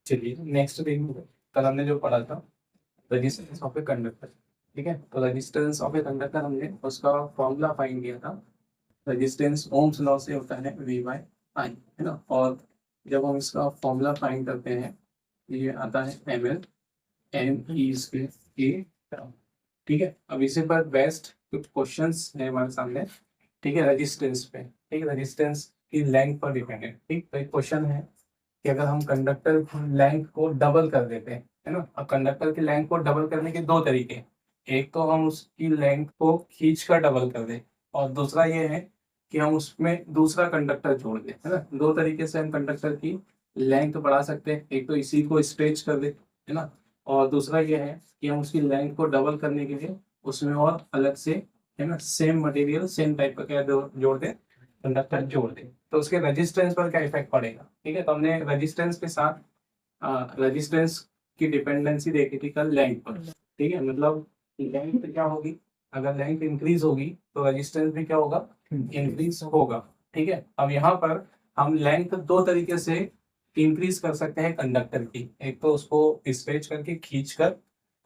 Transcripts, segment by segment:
चलिए नेक्स्ट देखिए, कल हमने जो पढ़ा था रेजिस्टेंस ऑफ ए कंडक्टर। ठीक है, तो रेजिस्टेंस ऑफ ए कंडक्टर हमने उसका फॉर्मूला फाइंड किया था। रेजिस्टेंस ओम्स लॉ से होता है वी बाई आई, है ना। और जब हम इसका फॉर्मूला फाइंड करते हैं ये आता है M L N E square A. ठीक है, अब इसी पर बेस्ट कुछ क्वेश्चंस है हमारे सामने। ठीक है, रेजिस्टेंस पे, ठीक है, रेजिस्टेंस की लेंथ पर डिपेंड है। ठीक, तो एक क्वेश्चन है कि अगर हम कंडक्टर की लेंथ को डबल कर देते हैं, है ना। अब कंडक्टर की लेंथ को डबल करने के दो तरीके हैं। एक तो हम उसकी लेंथ को खींच कर डबल कर दें, और दूसरा ये है कि हम उसमें दूसरा कंडक्टर जोड़ दें, है ना। दो तरीके से हम कंडक्टर की लेंथ बढ़ा सकते हैं। एक तो इसी को स्ट्रेच कर दे, है ना, और दूसरा ये है कि हम उसकी लेंथ को डबल करने के लिए उसमें और अलग से, है ना, सेम मटेरियल सेम टाइप का क्या जोड़ दे, कंडक्टर जोड़ दे। तो उसके रेजिस्टेंस पर क्या इफेक्ट पड़ेगा। ठीक है, तो हमने रेजिस्टेंस के साथ रेजिस्टेंस की डिपेंडेंसी देखी थी कल लेंथ पर। ठीक है, मतलब लेंथ क्या होगी, अगर लेंथ इंक्रीज होगी तो रेजिस्टेंस भी क्या होगा, इंक्रीज होगा। ठीक है, अब यहाँ पर हम लेंथ दो तरीके से इंक्रीज कर सकते हैं कंडक्टर की। एक तो उसको स्ट्रेच करके खींच कर,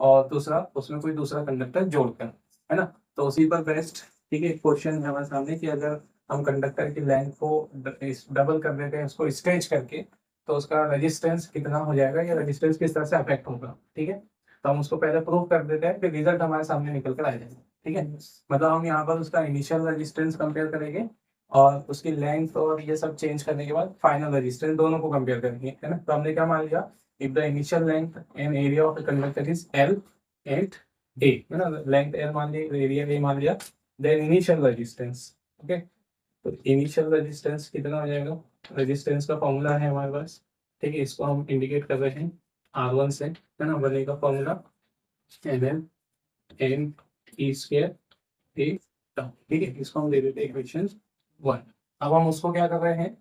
और दूसरा उसमें कोई दूसरा कंडक्टर जोड़कर, है ना। तो उसी पर बेस्ट, ठीक है, क्वेश्चन है हमारे सामने कि अगर हम कंडक्टर की लेंथ को डबल कर देते हैं उसको स्ट्रेच करके, तो उसका रेजिस्टेंस कितना हो जाएगा या रेजिस्टेंस किस तरह से अफेक्ट होगा। ठीक है, तो हम उसको पहले प्रूव कर देते हैं, फिर रिजल्ट हमारे सामने निकल कर आ जाएगा। ठीक है, मतलब हम यहाँ पर उसका इनिशियल रेजिस्टेंस कंपेयर करेंगे और उसकी लेंथ और ये सब चेंज करने के बाद फाइनल रेजिस्टेंस दोनों को कंपेयर करेंगे, है ना। तो हमने क्या मान लिया, if the initial length and area of the conductor is L at A, है ना, लेंथ एल मान ली, एरिया ए मान लिया, देन इनिशियल रेजिस्टेंस। ओके, तो इनिशियल रेजिस्टेंस कितना हो जाएगा, रेजिस्टेंस का फॉर्मूला है हमारे पास। ठीक है, इसको हम इंडिकेट कर रहे हैं R1 से, है ना, बनेगा formula N L N E square A tau. ठीक है, इसको हम दे देते हैं इक्वेशन 1। अब हम उसको क्या कर रहे हैं,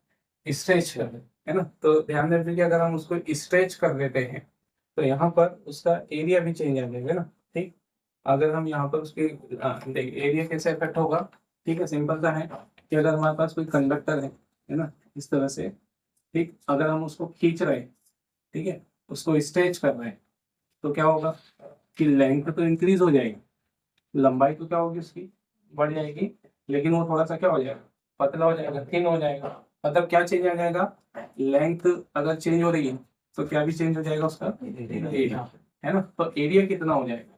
स्ट्रेच कर रहे हैं, है ना। तो ध्यान देते कि अगर हम उसको स्ट्रेच कर देते हैं तो यहाँ पर उसका एरिया भी चेंज आ जाएगा ना। ठीक, अगर हम यहाँ पर उसके देखिए एरिया कैसे इफेक्ट होगा। ठीक है, सिंपल सा है कि अगर हमारे पास कोई कंडक्टर है ना, इस तरह से, ठीक, अगर हम उसको खींच रहे हैं, ठीक है, उसको स्ट्रेच कर रहे हैं, तो क्या होगा कि लेंथ तो इंक्रीज हो जाएगी, लंबाई तो क्या होगी उसकी, बढ़ जाएगी, लेकिन वो थोड़ा सा क्या हो जाएगा, पतला हो जाएगा, थिन हो जाएगा। मतलब क्या चेंज आ जाएगा, लेंथ अगर चेंज हो रही है तो क्या भी चेंज हो जाएगा उसका एरिया, है ना। तो एरिया कितना हो जाएगा।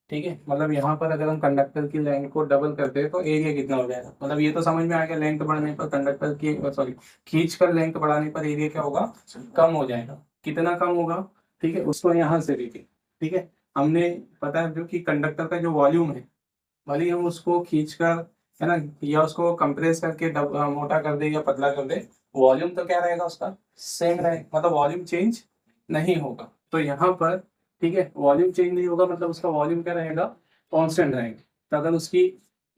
ठीक है, मतलब यहाँ पर अगर हम कंडक्टर की लेंथ को डबल करते हैं तो एरिया कितना हो जाएगा। मतलब ये तो समझ में आ गया, लेंथ बढ़ने पर कंडक्टर की, सॉरी, खींच कर लेंथ बढ़ाने पर एरिया क्या होगा, कम हो जाएगा। कितना कम होगा, ठीक है, उसको यहाँ से देखिए। ठीक है, हमने पता है जो कि कंडक्टर का जो वॉल्यूम है, भले ही हम उसको खींच कर, है ना, या उसको कंप्रेस करके मोटा कर दे या पतला कर दे, वॉल्यूम तो क्या रहेगा उसका, सेम रहेगा, मतलब वॉल्यूम चेंज नहीं होगा। तो यहाँ पर, ठीक है, वॉल्यूम चेंज नहीं होगा, मतलब उसका वॉल्यूम क्या रहेगा, कांस्टेंट रहेगा। तो अगर उसकी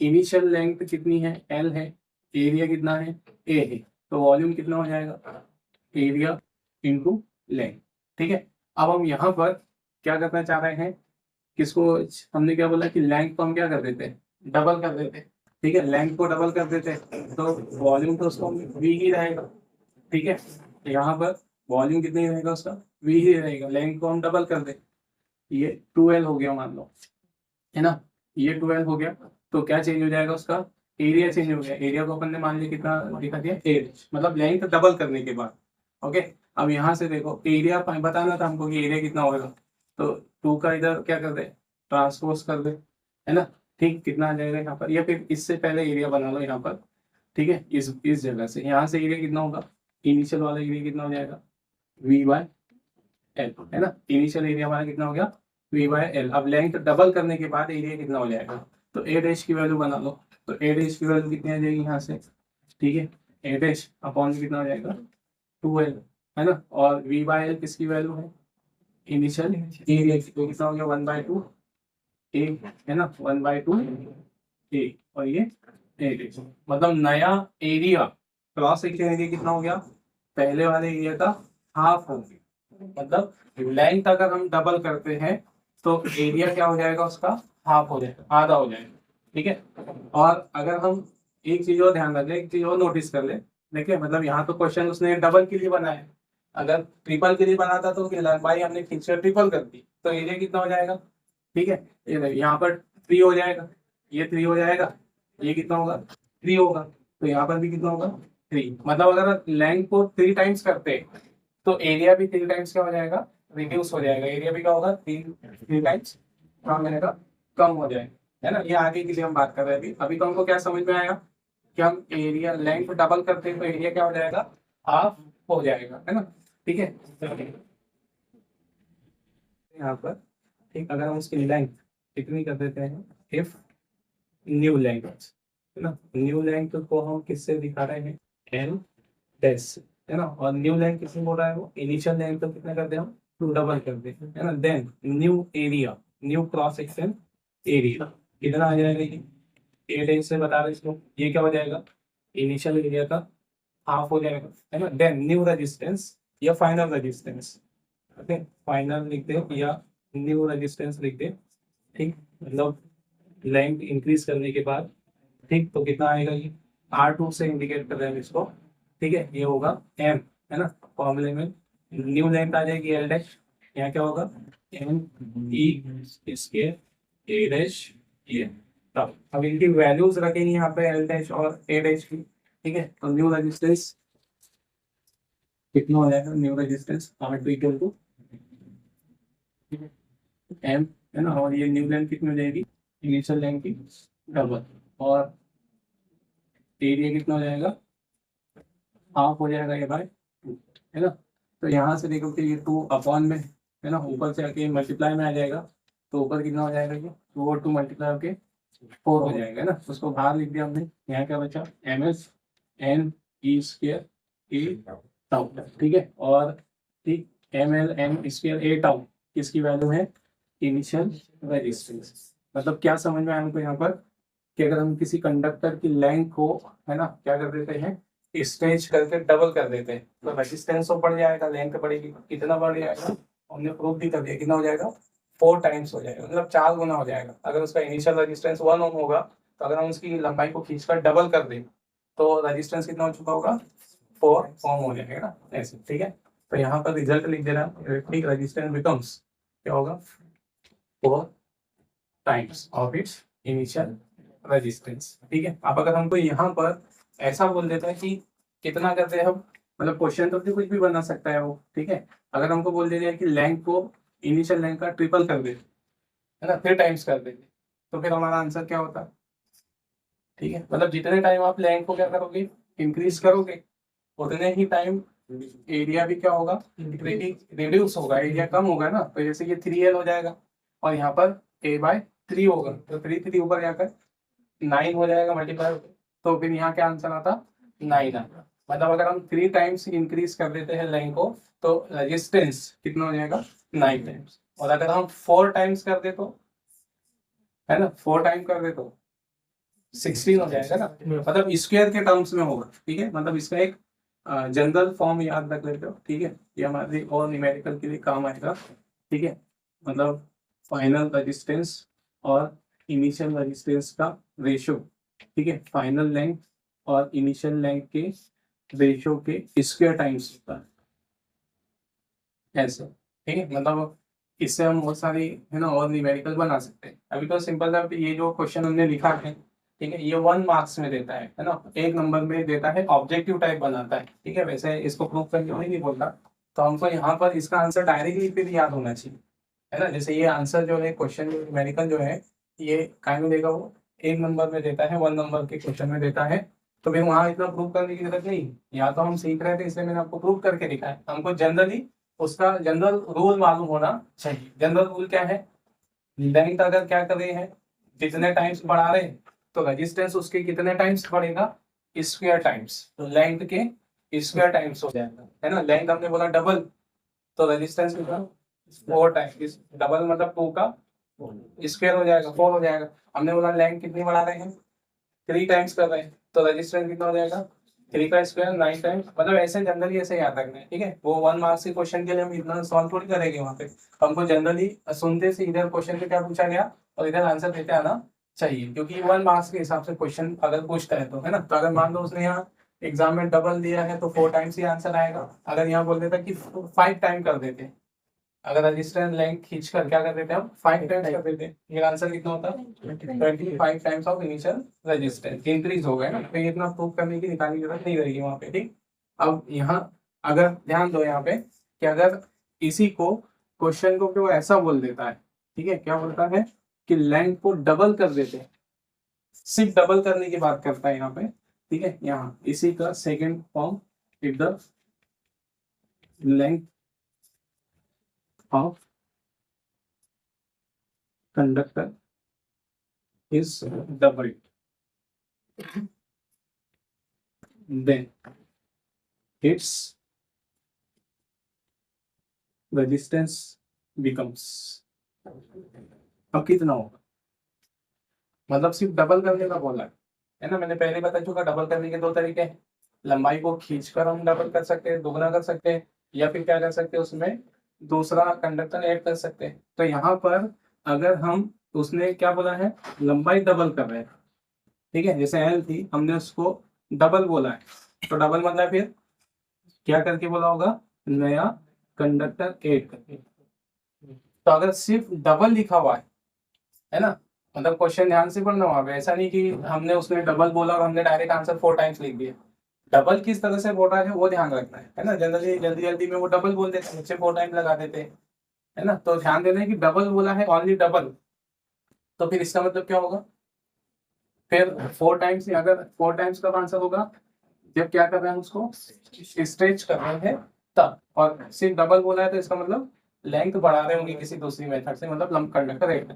इनिशियल लेंथ कितनी है, एल है, एरिया कितना है, ए है, तो वॉल्यूम कितना हो जाएगा, एरिया इंटू लेंथ। ठीक है, अब हम यहाँ पर क्या करना चाह रहे हैं, किसको, हमने क्या बोला कि लेंथ को हम क्या कर देते हैं, डबल कर देते हैं। ठीक है, लेंथ को डबल कर देते हैं तो वॉल्यूम तो उसको वी ही रहेगा। ठीक है, तो यहाँ पर वॉल्यूम कितनी रहेगा उसका, वी ही रहेगा। लेंथ को हम डबल कर दे, ये 12 हो गया मान लो, है ना, ये 12 हो गया। तो क्या चेंज हो जाएगा उसका, एरिया चेंज हो गया। एरिया को अपन ने मान लिया कितना लिखा दिया, 8, मतलब लेंथ डबल करने के बाद। ओके, अब यहाँ से देखो एरिया बताना था हमको कि एरिया कितना होगा, तो 2 का इधर क्या कर दे, ट्रांसपोज कर दे, है ना। ठीक, कितना आ जाएगा यहाँ पर, या फिर इससे पहले एरिया बना लो यहाँ पर। ठीक है, इस जगह से यहाँ से एरिया कितना होगा, इनिशियल वाला एरिया कितना हो जाएगा, वी बाय एल, है ना। इनिशियल एरिया हमारा कितना हो गया, वी बाय एल। अब लेंथ डबल करने के बाद एरिया कितना हो जाएगा, तो ए डैश की वैल्यू बना लो। तो ए डैश की वैल्यू कितनी आ जाएगी यहाँ से, ठीक है, ए डैश अपॉन कितना हो जाएगा, 2l, है ना। और वी बाय एल किसकी वैल्यू है, इनिशियल एरिया की, तो कितना हो गया 1/2 ए, है ना, 1/2 ए, और ये ए डैश, मतलब नया एरिया, क्रॉस सेक्शन एरिया कितना हो गया, पहले वाले एरिया का हाफ हो गया। मतलब लेंथ अगर हम डबल करते हैं तो एरिया क्या हो जाएगा उसका, हाफ हो जाएगा, आधा हो जाएगा। ठीक है, और अगर हम एक चीज और ध्यान रखें, एक चीज और नोटिस कर ले, देखिए, मतलब यहाँ तो क्वेश्चन उसने डबल के लिए बनाया है, अगर ट्रिपल के लिए बनाता तो उसकी लंबाई हमने खींचकर ट्रिपल कर दी, तो एरिया कितना हो जाएगा, ठीक है। ये देखिए यहाँ पर 3 हो जाएगा, ये 3 हो जाएगा, ये कितना होगा 3 होगा, तो यहाँ पर भी कितना होगा 3। मतलब अगर लेंथ को 3 टाइम्स करते हैं तो एरिया भी 3 टाइम्स क्या हो जाएगा, रिड्यूस हो जाएगा। एरिया भी क्या होगा 3 टाइम्स क्या हो जाएगा, कम हो जाएगा, है ना। ये आगे के लिए हम बात कर रहे थे। अभी तो हमको क्या समझ में आया कि हम एरिया लेंथ डबल करते हैं तो एरिया क्या हो जाएगा, हाफ हो जाएगा, है ना, ठीक है। यहाँ पर ठीक, अगर हम उसकी लेंथ कितनी कर देते हैं, इफ न्यू लेंथ, है ना, न्यू लेंथ को हम किससे दिखा रहे हैं, एन डैश, है ना। और न्यू लेंथ किससे बोल रहा है, वो इनिशियल लेंथ को कितना करते हैं हम, डबल कर देते हैं, है ना। Then new area, new cross section area कितना आ जाएगा, ये 8 से बता रहे इसको, ये क्या हो जाएगा, इनिशियल एरिया का हाफ हो जाएगा, है ना। देन न्यू रेजिस्टेंस या फाइनल रेजिस्टेंस, ओके, फाइनल लिख दे या न्यू रेजिस्टेंस लिख दे, ठीक। मतलब लेंथ इंक्रीज करने के बाद, ठीक, तो कितना आएगा, ये R2 से इंडिकेट कर रहे हैं इसको, ठीक है। ये होगा M, है ना, फॉर्मूले में न्यू लेंथ आ जाएगी L डैश, यहाँ क्या होगा M E square A dash, ये। तब अब इनकी वैल्यूज रखेंगे यहाँ पे L डैश और A डैश की, ठीक है। तो न्यू रेजिस्टेंस कितना हो जाएगा, new resistance R2 equal to M, है ना। और ये न्यू लेंथ कितनी हो जाएगी, इनिशियल लेंथ की डबल, और एरिया कितना हो जाएगा, हाफ हो जाएगा ये भाई, है ना। तो यहाँ से देखो कि ये 2 अपॉन में, है ना, ऊपर से आके मल्टीप्लाई में आ जाएगा, तो ऊपर कितना हो जाएगा, ये 2 और 2 मल्टीप्लाई होके 4 हो जाएगा, है ना। उसको बाहर लिख दिया हमने, यहाँ क्या बचा, MS N E square E tau, ठीक है। और ठीक ML N square A tau किसकी वैल्यू है, इनिशियल रेजिस्टेंस। मतलब क्या समझ में आया हमको यहाँ पर, कि अगर हम किसी कंडक्टर की लेंथ को, है ना, क्या कर देते हैं, स्ट्रेच करके डबल कर देते हैं, तो रेजिस्टेंस तो बढ़ जाएगा, लेंथ बढ़ेगी, कितना बढ़ जाएगा, हमने प्रूफ भी कर दिया, कितना हो जाएगा 4 टाइम्स हो जाएगा, मतलब 4 गुना हो जाएगा। अगर उसका इनिशियल रेजिस्टेंस 1 ओम होगा, तो अगर हम उसकी लंबाई को खींचकर डबल कर दें तो रेजिस्टेंस कितना हो चुका होगा, 4 ओम हो जाएगा ना, ऐसे, ठीक है। तो यहाँ पर रिजल्ट लिख देना, ठीक, रेजिस्टेंस बिकम्स क्या होगा, 4 times of its initial resistance, ठीक है। अब अगर हमको यहाँ पर ऐसा बोल देता है कि कितना करते हैं हम, मतलब क्वेश्चन तो कुछ भी बना सकता है वो, ठीक है। अगर हमको बोल देते हैं कि लेंथ को इनिशियल लेंथ का ट्रिपल कर दे, है ना, 3 टाइम्स कर देंगे, तो फिर हमारा आंसर क्या होता है, ठीक है। मतलब जितने टाइम आप लेंथ को क्या करोगे, इंक्रीज करोगे, उतने ही टाइम एरिया भी क्या होगा, रिड्यूस होगा, एरिया कम होगा ना। तो जैसे ये 3L हो जाएगा और यहाँ पर A/3 होगा, तो 3 ऊपर जाकर 9 हो जाएगा मल्टीप्लाई, तो फिर यहाँ क्या आंसर आता, 9 आता। मतलब अगर हम 3 टाइम्स इंक्रीज कर देते हैं लेंथ को, तो रेजिस्टेंस कितना हो जाएगा, 9 टाइम्स। और अगर हम 4 टाइम्स कर दे तो, है ना, 4 टाइम कर दे तो 16 हो जाएगा ना, मतलब स्क्वायर के टर्म्स में होगा, ठीक है। मतलब इसका एक जनरल फॉर्म याद रख लेते हो, ठीक है, ये हमारे और न्यूमेरिकल के लिए काम आएगा, ठीक है। मतलब फाइनल रेजिस्टेंस और इनिशियल रेजिस्टेंस का रेशियो, ठीक है, फाइनल लेंथ और इनिशियल लेंथ के रेशियो के स्क्वायर टाइम्स होता है, ऐसे, ठीक है। मतलब इससे हम बहुत सारी, है ना, और न्यूमेरिकल बना सकते हैं। अभी तो सिंपल था, ये जो क्वेश्चन हमने लिखा है, ठीक है, ये 1 मार्क्स में देता है ना, 1 नंबर में देता है, ऑब्जेक्टिव टाइप बनाता है, ठीक है। वैसे इसको प्रूव करके मैं नहीं बोलता, तो हमको यहाँ पर इसका आंसर डायरेक्टली फिर याद होना चाहिए, है ना। जैसे ये आंसर जो है, क्वेश्चन न्यूमेरिकल जो है, ये काय में देगा, वो 1 नंबर में देता है, 1 नंबर के क्वेश्चन में देता है, तो फिर वहाँ इतना प्रूव करने की जरूरत नहीं। या तो हम सीख रहे थे इसलिए मैंने आपको प्रूव करके दिखाया, हमको जनरली उसका जनरल रूल मालूम होना चाहिए। जनरल रूल क्या है, लेंथ अगर क्या कर रहे हैं, जितने टाइम्स बढ़ा रहे हैं, तो रेजिस्टेंस उसके कितने टाइम्स बढ़ेगा, स्क्वायर टाइम्स, तो लेंथ के स्क्वायर टाइम्स हो जाएगा, है ना। लेंथ हमने बोला डबल, तो रेजिस्टेंस कितना, 4 टाइम्स, डबल मतलब 2 का स्क्वायर हो जाएगा, 4 हो जाएगा। हमने बोला लेंथ कितनी बढ़ा रहे हैं, 3 टाइम्स कर रहे हैं, तो रेजिस्टेंस कितना हो जाएगा, 3 का स्क्वायर 9 टाइम्स। मतलब ऐसे जनरली ऐसे याद रखना है, ठीक है। वो 1 मार्क्स के क्वेश्चन के लिए हम इतना सॉल्व थोड़ी करेंगे वहाँ पे, हमको जनरली सुनते से इधर क्वेश्चन पे क्या पूछा गया और इधर आंसर देते आना चाहिए, क्योंकि 1 मार्क्स के हिसाब से क्वेश्चन अगर पूछता है तो, है ना। तो अगर मान लो उसने यहाँ एग्जाम में डबल दिया है तो 4 टाइम्स ही आंसर आएगा। अगर यहाँ बोल देता कि 5 टाइम कर देते, अगर रजिस्टेंस लेंथ खींच कर क्या कर देते हम 5 टाइम्स कर देते, ये आंसर कितना होता है 25 times of initial resistance increase हो गया ना, तो इतना प्रूव करने की निकालने की जरूरत नहीं रहेगी वहां पे। ठीक, अब यहाँ अगर ध्यान दो यहाँ पे कि अगर इसी को क्वेश्चन को वो ऐसा बोल देता है, ठीक है, क्या बोलता है कि लेंथ को डबल कर देते हैं, सिर्फ डबल करने की बात करता है यहाँ पे। ठीक है, यहाँ इसी का second form, if the length of conductor is doubled, then its resistance becomes, अब कितना होगा, मतलब सिर्फ डबल करने का बोला है ना। मैंने पहले बता चुका डबल करने के 2 तरीके हैं, लंबाई को खींचकर हम डबल कर सकते हैं, दोगुना कर सकते हैं, या फिर क्या कर सकते हैं उसमें दूसरा कंडक्टर ऐड कर सकते हैं। तो यहाँ पर अगर हम, उसने क्या बोला है लंबाई डबल कर रहे हैं, ठीक है, जैसे एल थी हमने उसको डबल बोला है, तो डबल मतलब फिर क्या करके बोला होगा, नया कंडक्टर ऐड करके। तो अगर सिर्फ डबल लिखा हुआ है ना, मतलब क्वेश्चन ध्यान से पढ़ना वहां पे, ऐसा नहीं कि हमने उसने डबल बोला और हमने डायरेक्ट आंसर 4 टाइम्स लिख दिया। डबल किस तरह से बोल रहा है वो ध्यान रखना है ना। जनरली जल्दी जल्दी में वो डबल बोल देते हैं, नीचे 4 टाइम लगा देते हैं, है ना। तो ध्यान देना है कि डबल बोला है, ओनली डबल, तो फिर इसका मतलब क्या होगा, फिर 4 टाइम्स, अगर 4 टाइम्स का आंसर होगा जब क्या कर रहे हैं उसको स्ट्रेच कर रहे हैं तब, और सिर्फ डबल बोला है तो इसका मतलब लेंथ बढ़ा रहे होंगे किसी दूसरी मेथड से, मतलब लंब कंडक्टर ऐड।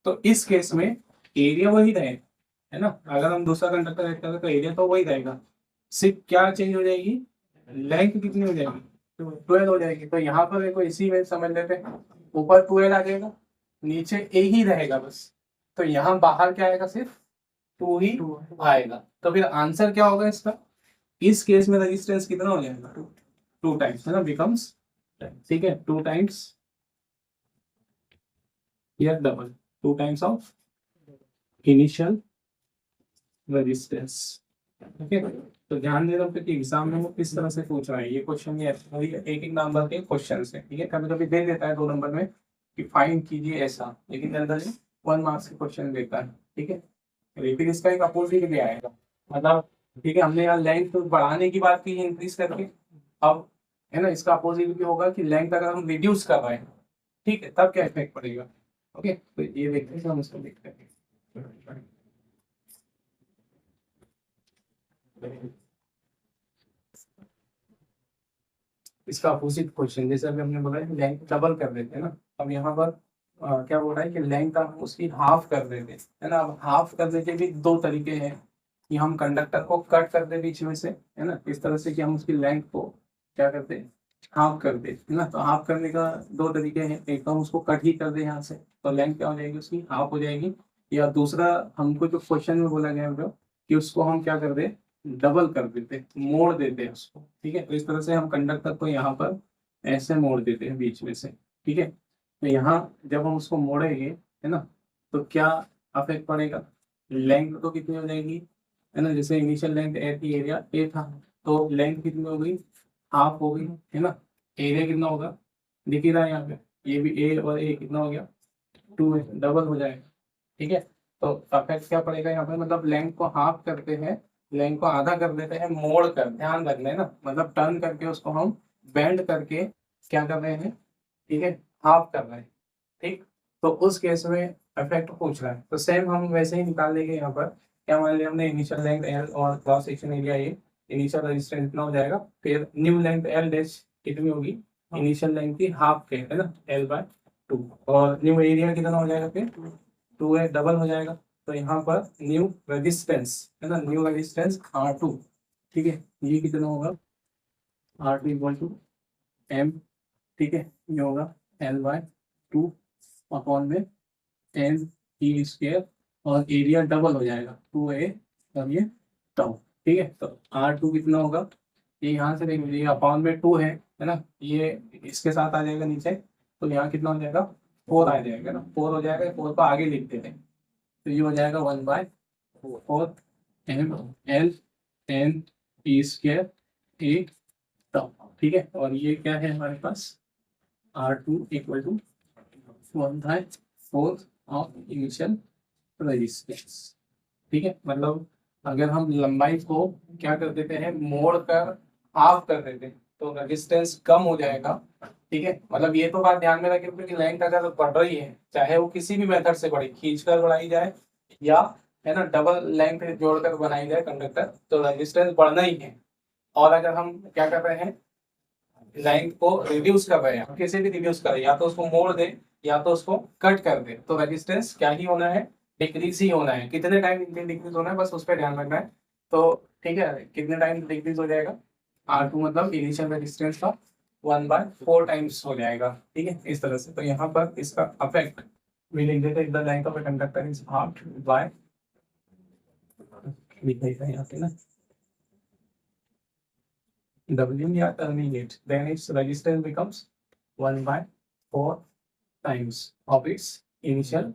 तो इस केस में एरिया वही रहेगा, है ना। अगर हम दूसरा कंडक्टर ऐड करें तो एरिया तो वही रहेगा, सिर्फ क्या चेंज हो जाएगी, लेंथ कितनी हो जाएगी, 12 हो जाएगी। तो यहाँ पर देखो इसी में समझ लेते हैं, ऊपर 12 आ जाएगा, नीचे ए ही रहेगा बस, तो यहाँ बाहर क्या आएगा, सिर्फ 2 ही आएगा। तो फिर आंसर क्या होगा इसका, इस केस में रेजिस्टेंस कितना हो जाएगा, 2 टाइम्स, है ना, बिकम्स, ठीक है, 2 टाइम्स या double, 2 times of initial resistance. ठीक है, तो ध्यान देना कि एग्जाम में वो किस तरह से पूछ रहा है ये क्वेश्चन, ये एक एक नंबर के क्वेश्चन है। ठीक है, कभी कभी दे देता है 2 नंबर में कि फाइंड कीजिए ऐसा, लेकिन जनरली 1 मार्क्स के क्वेश्चन देता है। ठीक है, लेकिन इसका एक अपोजिट भी आएगा, मतलब ठीक है, हमने यहाँ लेंथ बढ़ाने की बात की है इंक्रीज करके, अब है ना इसका अपोजिट भी होगा कि लेंथ अगर हम रिड्यूस कर रहे हैं, ठीक है, तब क्या इफेक्ट पड़ेगा। ओके, तो ये देखते हैं, हम इसको देखते हैं। इसका अपोजिट क्वेश्चन, जैसे अभी हमने बोला है लेंथ डबल कर देते हैं ना, अब यहाँ पर क्या बोल रहा है कि लेंथ हम उसकी हाफ कर देते हैं, है ना। अब हाफ करने के भी 2 तरीके हैं, कि हम कंडक्टर को कट कर दे बीच में से, है ना, इस तरह से कि हम उसकी लेंथ को क्या करते हैं, हाफ कर दे, है ना। तो हाफ करने का 2 तरीके हैं, एक तो हम उसको कट ही कर दे यहाँ से, तो लेंथ क्या हो जाएगी उसकी हाफ हो जाएगी, या दूसरा हमको जो क्वेश्चन में बोला गया है कि उसको हम क्या कर दे, डबल कर देते, मोड़ देते हैं उसको। ठीक है, तो इस तरह से हम कंडक्टर को यहाँ पर ऐसे मोड़ देते हैं बीच में से। ठीक है, तो यहाँ जब हम उसको मोड़ेंगे, है ना, तो क्या अफेक्ट पड़ेगा, लेंथ तो कितनी हो जाएगी, है ना, जैसे इनिशियल लेंथ ए थी, एरिया ए था, तो लेंथ कितनी हो गई, हाफ हो गई, है ना। एरिया कितना होगा, दिख ही रहा है यहाँ पे, ये भी ए और ए कितना हो गया, 2 है, डबल हो जाएगा। ठीक है, तो अफेक्ट क्या पड़ेगा यहाँ पे, मतलब लेंथ को हाफ करते हैं, लेंथ को आधा कर देते हैं मोड़ कर, ध्यान रखना है ना, मतलब टर्न करके उसको हम बेंड करके क्या कर रहे हैं, ठीक है, हाफ कर रहे हैं। ठीक, तो उस केस में इफेक्ट पूछ रहा है, तो सेम हम वैसे ही निकाल लेंगे यहाँ पर। क्या मान लिया हमने, इनिशियल लेंथ एल और cross section area A, initial resistance कितना हो जाएगा, फिर न्यू लेंथ एल डैश कितनी होगी, इनिशियल लेंथ की हाफ के, है ना, L/2, और न्यू एरिया कितना हो जाएगा, फिर 2 है, डबल हो जाएगा। तो यहाँ पर न्यू रेजिस्टेंस, है ना, न्यू रेजिस्टेंस R2, ठीक है, ये कितना होगा, R2 इक्वल टू M, ठीक है, ये होगा L/2 अपॉन में एन ई स्क्वायर, और एरिया डबल हो जाएगा 2a, और ये टाउ। ठीक है, तो R2 कितना होगा, ये यहाँ से देख लीजिए, अपॉन में 2 है ना, ये इसके साथ आ जाएगा नीचे, तो यहाँ कितना हो जाएगा, 4 आ जाएगा ना, 4 हो जाएगा, 4 को आगे लिख देते हैं, तो ये हो जाएगा 1/4 M L N E square A tau, ठीक है। और ये क्या है हमारे पास, R2 equal to 1/4 of initial resistance, ठीक है। मतलब अगर हम लंबाई को क्या कर देते हैं, मोड़ कर हाफ कर देते हैं तो रेजिस्टेंस कम हो जाएगा, ठीक है। मतलब ये तो बात ध्यान में रखें कि लेंथ अगर बढ़ रही है, चाहे वो किसी भी मेथड से बढ़े, खींचकर बढ़ाई जाए या है ना डबल लेंथ जोड़कर बनाई जाए कंडक्टर, तो रेजिस्टेंस बढ़ना ही है। और अगर हम क्या कर रहे हैं, लेंथ को रिड्यूस कर रहे हैं, किसी भी रिड्यूस करें, या तो उसको मोड़ दे या तो उसको कट कर दे, तो रेजिस्टेंस क्या ही होना है, डिक्रीज ही होना है। कितने टाइम डिक्रीज होना है, बस उस पर ध्यान रखना है। तो ठीक है, कितने टाइम डिक्रीज हो जाएगा, R2 मतलब इनिशियल रेजिस्टेंस का 1/4 टाइम्स हो जाएगा, ठीक है, इस तरह से। तो यहाँ पर इसका अफेक्ट भी लिख देते हैं, the length of a conductor is half by, लिख देते हैं यहाँ पे ना W या terminate, then its resistance becomes 1/4 times of its initial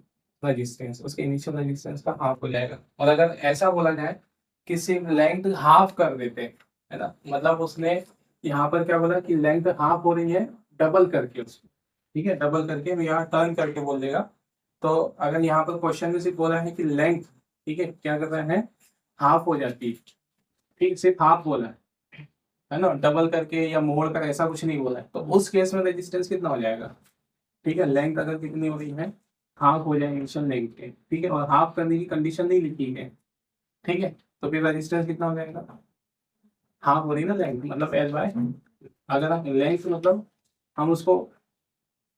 resistance, उसके initial resistance का हाफ हो जाएगा। और अगर ऐसा बोला जाए कि सिर्फ लेंथ हाफ कर देते है ना, मतलब उसने यहाँ पर क्या बोला कि लेंथ हाफ हो रही है डबल करके उसको, ठीक है, डबल करके यहाँ टर्न करके बोल देगा। तो अगर यहाँ पर क्वेश्चन में सिर्फ बोला है कि लेंथ, ठीक है, क्या कर रहे हैं, हाफ हो जाती है, ठीक, सिर्फ हाफ बोला है ना, डबल करके या मोड़ कर ऐसा कुछ नहीं बोला है, तो उस केस में रेजिस्टेंस कितना हो जाएगा, ठीक है। लेंथ अगर कितनी हो रही है, हाफ हो जाएगी इनिशियल लेंथ के, ठीक है, और हाफ करने की कंडीशन नहीं लिखी है, ठीक है, तो फिर रेजिस्टेंस कितना हो जाएगा, हाफ हो रही ना लेंथ, मतलब एल बाय, अगर हम लेंथ मतलब हम उसको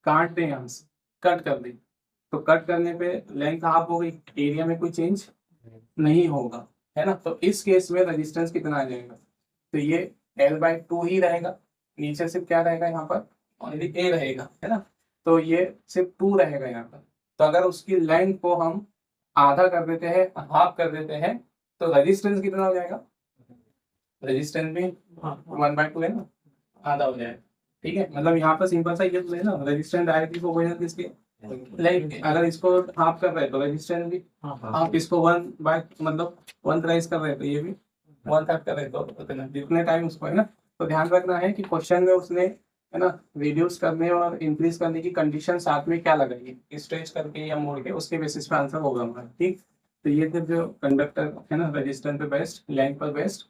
काट दें, यहाँ से कट कर दें, तो कट करने पे लेंथ हाफ हो गई, एरिया में कोई चेंज नहीं होगा, है ना। तो इस केस में रेजिस्टेंस कितना आ जाएगा, तो ये L/2 ही रहेगा, नीचे सिर्फ क्या रहेगा यहाँ पर, ओनली A रहेगा, है ना। तो ये सिर्फ 2 रहेगा यहाँ पर। तो अगर उसकी लेंथ को हम आधा कर देते हैं, हाफ कर देते हैं, तो रेजिस्टेंस कितना हो जाएगा, रेजिस्टेंस भी 1/2 है ना, आधा हो जाएगा, ठीक है। मतलब यहाँ पर सिंपल सा ये तो है ना, रेजिस्टेंस डायरेक्टली प्रोपोर्शनल किसके, लाइक अगर इसको हाफ कर रहे हैं तो रेजिस्टेंस भी आप इसको 1 मतलब 1 राइज कर रहे हैं तो ये भी 1/3 कर रहे हैं, तो जितने टाइम उसको है ना। तो ध्यान रखना है कि क्वेश्चन में उसने है ना रिड्यूस करने और इंक्रीज करने की कंडीशन साथ में क्या लगाई है, स्ट्रेच करके या मोड़ के, उसके बेसिस पे आंसर होगा हमारा, ठीक। तो ये थे जो कंडक्टर है ना रेजिस्टेंस पे बेस्ड, लेंथ पर बेस्ड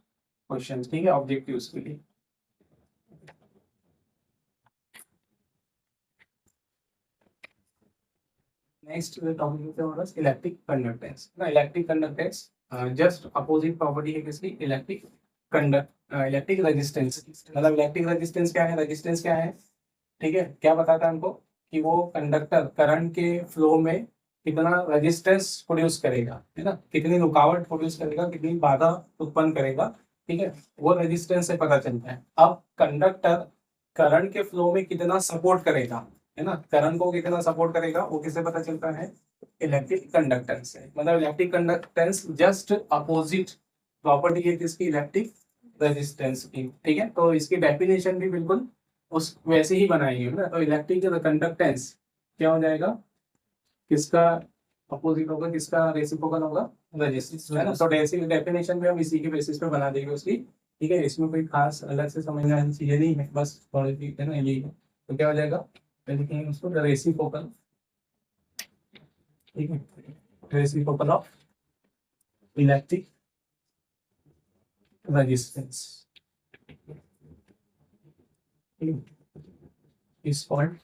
क्वेश्चन, ठीक है, ऑब्जेक्टिव्स के लिए। नेक्स्ट टॉपिक पे हमारा इलेक्ट्रिक कंडक्टेंस ना, electric conductance just opposite property है किसकी, इलेक्ट्रिक इलेक्ट्रिक रेजिस्टेंस। मतलब इलेक्ट्रिक रेजिस्टेंस क्या है, रेजिस्टेंस क्या है, ठीक है, क्या बताता है हमको कि वो कंडक्टर करंट के फ्लो में कितना रेजिस्टेंस प्रोड्यूस करेगा, है ना, कितनी रुकावट प्रोड्यूस करेगा, कितनी बाधा उत्पन्न करेगा, ठीक है, वो रेजिस्टेंस से पता चलता है। अब कंडक्टर करंट के फ्लो में कितना सपोर्ट करेगा, है ना, करंट को कितना सपोर्ट करेगा, वो किससे पता चलता है, इलेक्ट्रिक कंडक्टेंस से। मतलब electric conductance just opposite property है किसकी, इलेक्ट्रिक रेजिस्टेंस की, ठीक है। तो इसकी डेफिनेशन भी बिल्कुल उस वैसे ही बनाई है ना। तो इलेक्ट्रिक कंडक्टेंस क्या हो जाएगा, किसका अपोजिट होगा, किसका रेसिप्रोकल होगा, रेजिस्टेंस, है ना। तो डेफिनेशन भी हम इसी के बेसिस पे बना देंगे उसकी, ठीक है। इसमें कोई खास अलग से समझने वाली चीजें नहीं है, बस थोड़ी सी है ना यही है। तो क्या हो जाएगा, लिखेंगे उसको रेसिप्रोकल, ठीक है, reciprocal of electric resistance is called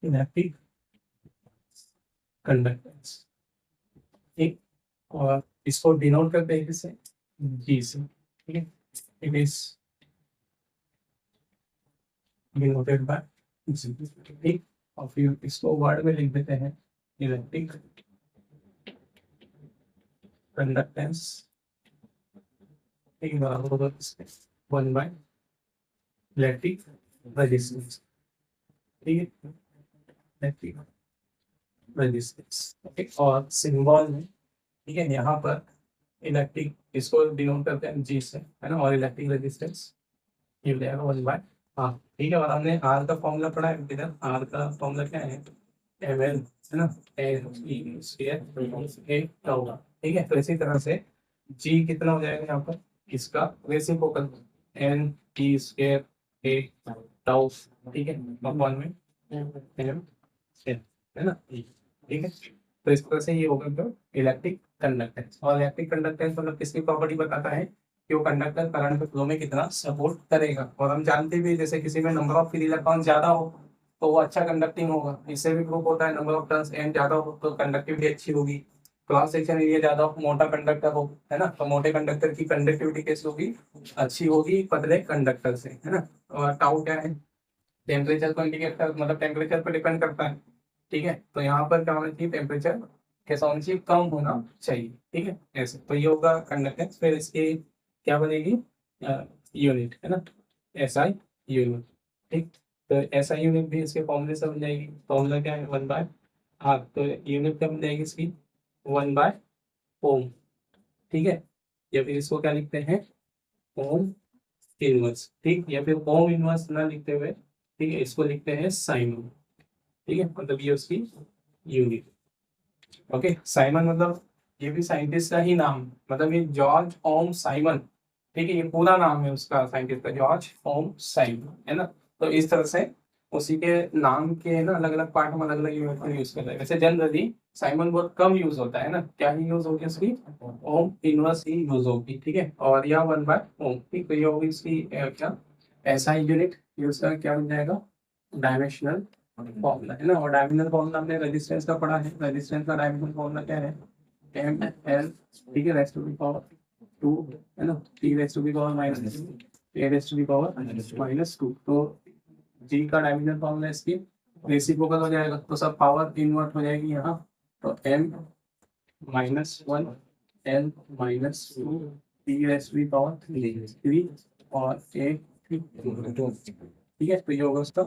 electric conductance, ठीक। और इसको डिनोट करते हैं किससे, जी से, ठीक है। इट इज डिनोटेड बाय जी, ठीक। और फिर इसको वर्ड में लिख देते हैं इलेक्ट्रिक कंडक्टेंस, ठीक, बराबर होगा किसके, 1 इलेक्ट्रिक रेजिस्टेंस, ठीक है, इलेक्ट्रिक रेजिस्टेंस, ठीक। और सिंबल में, ठीक है, यहाँ पर इलेक्ट्रिक इसको डिनोट करते हैं जी से, है ना, और इलेक्ट्रिक रेजिस्टेंस ये हो जाएगा 1 हाँ, ठीक है। और हमने आर का फॉर्मूला पढ़ा है इधर, आर का फॉर्मूला क्या है, एम एल, है ना, ठीक है। तो इसी तरह से जी कितना हो जाएगा यहाँ पर, इसका reciprocal N T square A tau, ठीक है, अपॉन में एम एन, है ना, ठीक है। तो इस तरह से ये होगा जो इलेक्ट्रिक कंडक्टेंस। और इलेक्ट्रिक कंडक्टेंस मतलब किसकी प्रॉपर्टी बताता है कि वो कंडक्टर करंट फ्लो में कितना सपोर्ट करेगा। और हम जानते भी जैसे किसी में नंबर ऑफ फ्री इलेक्ट्रॉन ज्यादा हो तो वो अच्छा कंडक्टिंग होगा, इससे भी प्रूफ होता है नंबर ऑफ टर्न्स एन ज्यादा हो तो कंडक्टिविटी अच्छी होगी। क्रॉस सेक्शन एरिया ज्यादा हो, मोटा कंडक्टर हो, है ना, तो मोटे कंडक्टर की कंडक्टिविटी कैसी होगी, अच्छी होगी पतले कंडक्टर से, है ना। और टाउ क्या है, टेम्परेचर को इंडिकेट कर, मतलब टेम्परेचर पर डिपेंड करता है, ठीक है। तो यहाँ पर क्या होना चाहिए, टेम्परेचर कैसा होना चाहिए, कम होना चाहिए, ठीक है, ऐसे। तो ये होगा कंडक्टेंस। फिर इसकी क्या बनेगी, यूनिट, है ना, एसआई यूनिट, ठीक। तो एसआई यूनिट भी इसके फॉर्मूले से बन जाएगी। फॉर्मूला क्या है, 1/r। तो यूनिट क्या बन जाएगी इसकी, 1/ओम, ठीक है। या फिर इसको क्या लिखते हैं, ओम इनवर्स, ठीक। या फिर ओम इनवर्स ना लिखते हुए, ठीक है, इसको लिखते हैं साइन, ठीक है, मतलब ये उसकी यूनिट। ओके, साइमन मतलब ये भी साइंटिस्ट का ही नाम, मतलब ये जॉर्ज ओम साइमन, ठीक है, ये पूरा नाम है उसका साइंटिस्ट का, जॉर्ज ओम साइमन, है ना। तो इस तरह से उसी के नाम के ना अलग अलग पार्ट में अलग अलग यूनिट यूज करते हैं। वैसे जनरली साइमन बहुत कम यूज होता है ना, क्या ही यूज होगी उसकी, ओम इनवर्स ही यूज होगी, ठीक है। और यह 1/ओम, ठीक। तो ये होगी इसकी क्या, ऐसा यूनिट यूज कर क्या बन जाएगा, डायमेंशनल फॉर्मूला, है ना। और डायमेंशनल फॉर्मूला हमने रेजिस्टेंस का पढ़ा है, रेजिस्टेंस का डायमेंशनल फॉर्मूला क्या है, एम एल, ठीक है, रेस्ट टू दी पावर 2, है ना, T raised to the power -2, A raised to the power -2। तो जी का डायमेंशनल फॉर्मूला इसकी रेसिप्रोकल हो जाएगा, तो सब पावर इन्वर्ट हो जाएगी यहाँ। तो m -1 l -2 T raised to the power 3 और a, ठीक है। तो ये होगा उसका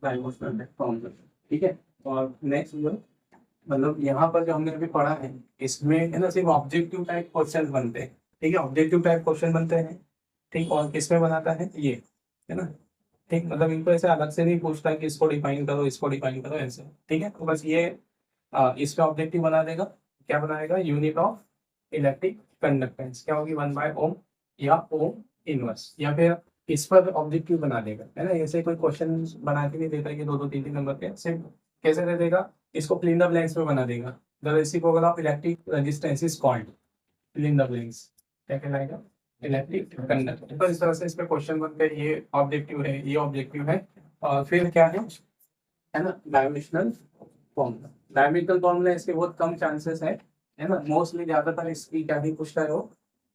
डायमेंशनल फॉर्मूला, ठीक है। और नेक्स्ट मतलब यहाँ पर जो हमने अभी पढ़ा है इसमें, है ना, सिर्फ ऑब्जेक्टिव टाइप क्वेश्चन बनते हैं, ठीक है, ऑब्जेक्टिव टाइप क्वेश्चन बनते हैं, ठीक। और किसमें बनाता है ये, है ना, ठीक, मतलब इनको ऐसे अलग से नहीं पूछता है कि इसको डिफाइन करो, इसको डिफाइन करो, ऐसे, ठीक है। तो बस ये इसका ऑब्जेक्टिव बना देगा, क्या बनाएगा, यूनिट ऑफ इलेक्ट्रिक कंडक्टेंस क्या होगी, 1/ओम या ओम इनवर्स, या फिर इस पर ऑब्जेक्टिव बना देगा, है ना। ऐसे कोई क्वेश्चन बना के नहीं देता है कि 2 2 3 3 नंबर के, सिर्फ कैसे दे देगा, इसको फिल इन द ब्लैंक्स में बना देगा। The reciprocal of electric resistance is called, fill in the blanks, क्या कहलाएगा, इलेक्ट्रिक कंडक्टर। तो इस तरह से इस पे क्वेश्चन बनते हैं, ये ऑब्जेक्टिव है, ये ऑब्जेक्टिव है। और फिर क्या है ना, डायमेंशनल फॉर्मूला। डायमेंशनल फॉर्मूला इसके बहुत कम चांसेस है ना, मोस्टली ज्यादातर इसकी क्या ही पूछता है वो,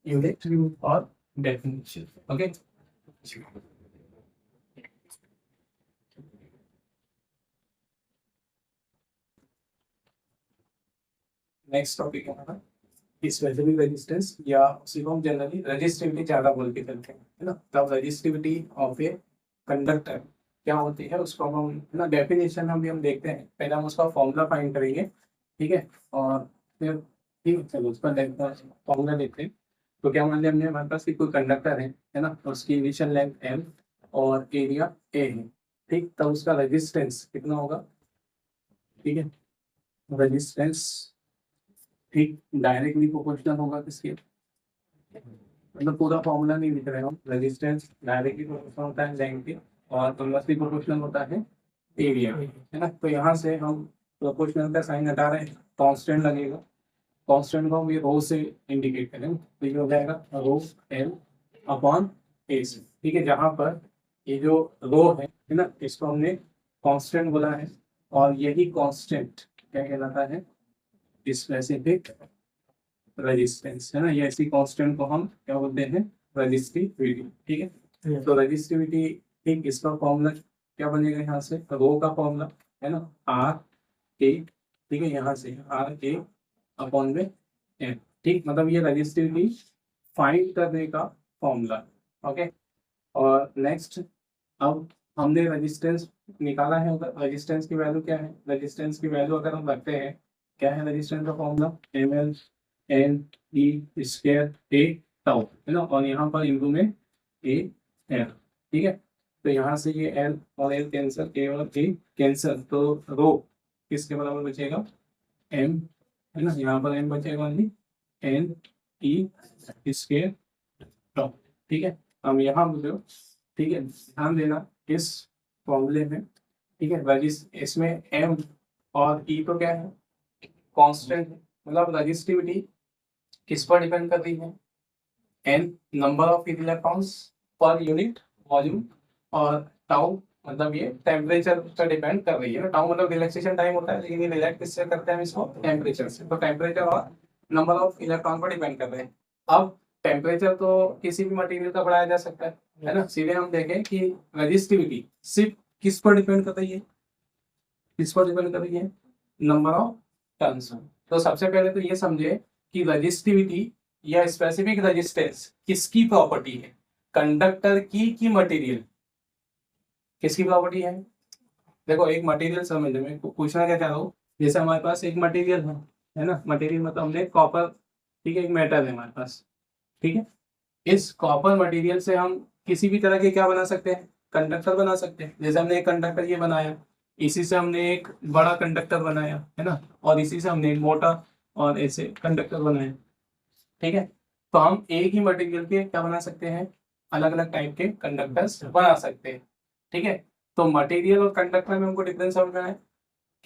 यूनिट और डेफिनेशन, ओके। नेक्स्ट टॉपिक है हमारा स्पेसिफिक रेजिस्टेंस, या उसी को हम जनरली रेजिस्टिविटी ज्यादा बोल के चलते हैं, है ना। तब रेजिस्टिविटी ऑफ ए कंडक्टर क्या होती है, उसको हम, है ना, डेफिनेशन हम देखते हैं, पहले हम उसका फॉर्मूला फाइंड करेंगे, ठीक है। और फिर ठीक है, चलो उसका फॉर्मूला देखते हैं। तो क्या मान लिया हमने, हमारे पास कोई कंडक्टर है ना, उसकी इनिशियल लेंथ एल और एरिया ए है, ठीक। तब उसका रेजिस्टेंस कितना होगा, ठीक है, रेजिस्टेंस, ठीक, डायरेक्टली प्रोपोर्शनल होगा किसके, मतलब पूरा फॉर्मूला नहीं लिख रहे हो, रेजिस्टेंस डायरेक्टली प्रोपोर्शनल होता है लेंथ के, और इनवर्सली प्रोपोर्शनल होता है एरिया, है ना। तो यहाँ से हम प्रोपोर्शनल का साइन हटा रहे हैं, कांस्टेंट लगेगा, कांस्टेंट को हम ये रो से इंडिकेट करें, तो ये हो जाएगा रो एल अपॉन ए से, ठीक है। जहाँ पर ये जो रो है ना, इसको हमने कांस्टेंट बोला है, और यही कांस्टेंट क्या कहलाता है, स्पेसिफिक रेजिस्टेंस, है ना। ये ऐसी कांस्टेंट को हम क्या बोलते हैं, रेजिस्टिविटी, ठीक है। तो रेजिस्टिविटी, ठीक, इसका फॉर्मूला क्या बनेगा, यहाँ से रो का फॉर्मूला, है ना, आर ए, ठीक है, यहाँ से आर ए अपॉन में एन, ठीक, मतलब ये रेजिस्टिविटी फाइंड करने का फॉर्मूला, ओके। और नेक्स्ट, अब हमने रेजिस्टेंस निकाला है, रेजिस्टेंस की वैल्यू क्या है, रेजिस्टेंस की वैल्यू अगर हम रखते हैं, क्या है रेजिस्टेंस का formula, M L N E square A tau, है ना। और यहाँ पर इंटू में ए एल, ठीक है। तो यहाँ से ये एल और एल कैंसर, ए और ए कैंसर, तो रो किसके बराबर बचेगा, एम, है ना, यहाँ पर एम बचेगा only N E square top. ठीक है, हम यहाँ बोलो, ठीक है, ध्यान देना इस फॉर्मूले में, ठीक है, रजिस इसमें एम और ई तो क्या है, कांस्टेंट है, मतलब रजिस्टिविटी किस पर डिपेंड कर रही है, N number of electrons per unit volume, और टाउ मतलब ये टेम्परेचर पर डिपेंड कर रही है ना, टाउ मतलब रिलैक्सेशन टाइम होता है, लेकिन ये रिलैक्स किससे करते हैं हम इसको, टेम्परेचर से, तो टेम्परेचर और नंबर ऑफ इलेक्ट्रॉन पर डिपेंड कर रहे हैं। अब टेम्परेचर तो किसी भी मटेरियल का बढ़ाया जा सकता है ना, सीधे हम देखें कि रजिस्टिविटी सिर्फ किस पर डिपेंड कर रही है, किस पर डिपेंड कर रही है, नंबर ऑफ टर्न्स। तो सबसे पहले तो ये समझे कि रजिस्टिविटी या स्पेसिफिक रेजिस्टेंस किसकी प्रॉपर्टी है, कंडक्टर की मटेरियल किसकी प्रॉपर्टी है। देखो एक मटेरियल समझने में पूछना क्या चाह रहा हूँ, जैसे हमारे पास एक मटेरियल है ना, मटेरियल मतलब हमने कॉपर, ठीक है, एक मेटल है हमारे पास, ठीक है, इस कॉपर मटेरियल से हम किसी भी तरह के क्या बना सकते हैं, कंडक्टर बना सकते हैं। जैसे हमने एक कंडक्टर ये बनाया, इसी से हमने एक बड़ा कंडक्टर बनाया है ना, और इसी से हमने एक मोटा और ऐसे कंडक्टर बनाया, ठीक है। तो हम एक ही मटेरियल के क्या बना सकते हैं, अलग अलग टाइप के कंडक्टर्स बना सकते हैं, ठीक है। तो मटेरियल और कंडक्टर में हमको डिफरेंस समझना है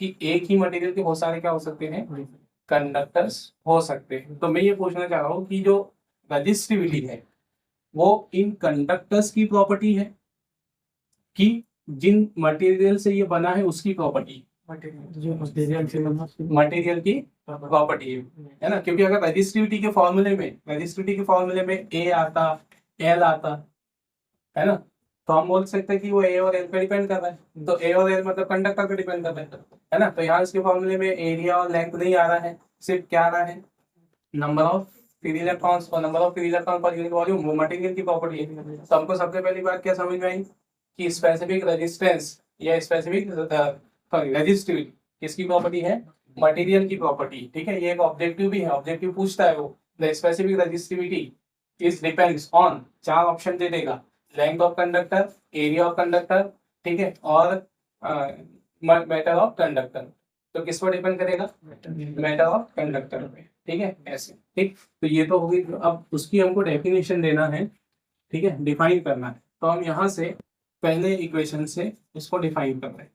कि एक ही मटेरियल के बहुत सारे क्या हो सकते हैं, कंडक्टर्स हो सकते हैं। तो मैं ये पूछना चाह रहा हूँ कि जो रजिस्टिविटी है वो इन कंडक्टर्स की प्रॉपर्टी है कि जिन मटेरियल से ये बना है उसकी प्रॉपर्टी, मटेरियल की प्रॉपर्टी है ना, क्योंकि अगर रजिस्टिविटी के फॉर्मूले में ए आता, एल आता है ना, तो हम बोल सकते हैं कि वो ए और एल पे डिपेंड कर रहा है, तो ए और एल मतलब कंडक्टर पे डिपेंड कर रहा है ना। तो यहाँ इसके फॉर्मूले में एरिया और लेंथ नहीं आ रहा है, सिर्फ क्या आ रहा है, नंबर ऑफ फ्री इलेक्ट्रॉन्स, और नंबर ऑफ फ्री इलेक्ट्रॉन पर यूनिट वॉल्यूम वो मटेरियल की प्रॉपर्टी है। तो हमको सबसे पहली बात क्या समझ में आई कि स्पेसिफिक रेजिस्टेंस या स्पेसिफिक सॉरी रेजिस्टिविटी किसकी प्रॉपर्टी है, मटेरियल की प्रॉपर्टी, ठीक है। ये एक ऑब्जेक्टिव भी है, ऑब्जेक्टिव पूछता है वो the specific resistivity is depends on, चार ऑप्शन दे देगा, length of conductor, area of conductor, ठीक है, और मेटल ऑफ कंडक्टर। तो किस पर डिपेंड करेगा, मेटल ऑफ कंडक्टर पे, ठीक है, ऐसे, ठीक। तो ये तो होगी, अब उसकी हमको डेफिनेशन देना है, ठीक है, डिफाइन करना है। तो हम यहाँ से पहले इक्वेशन से इसको डिफाइन कर रहे हैं,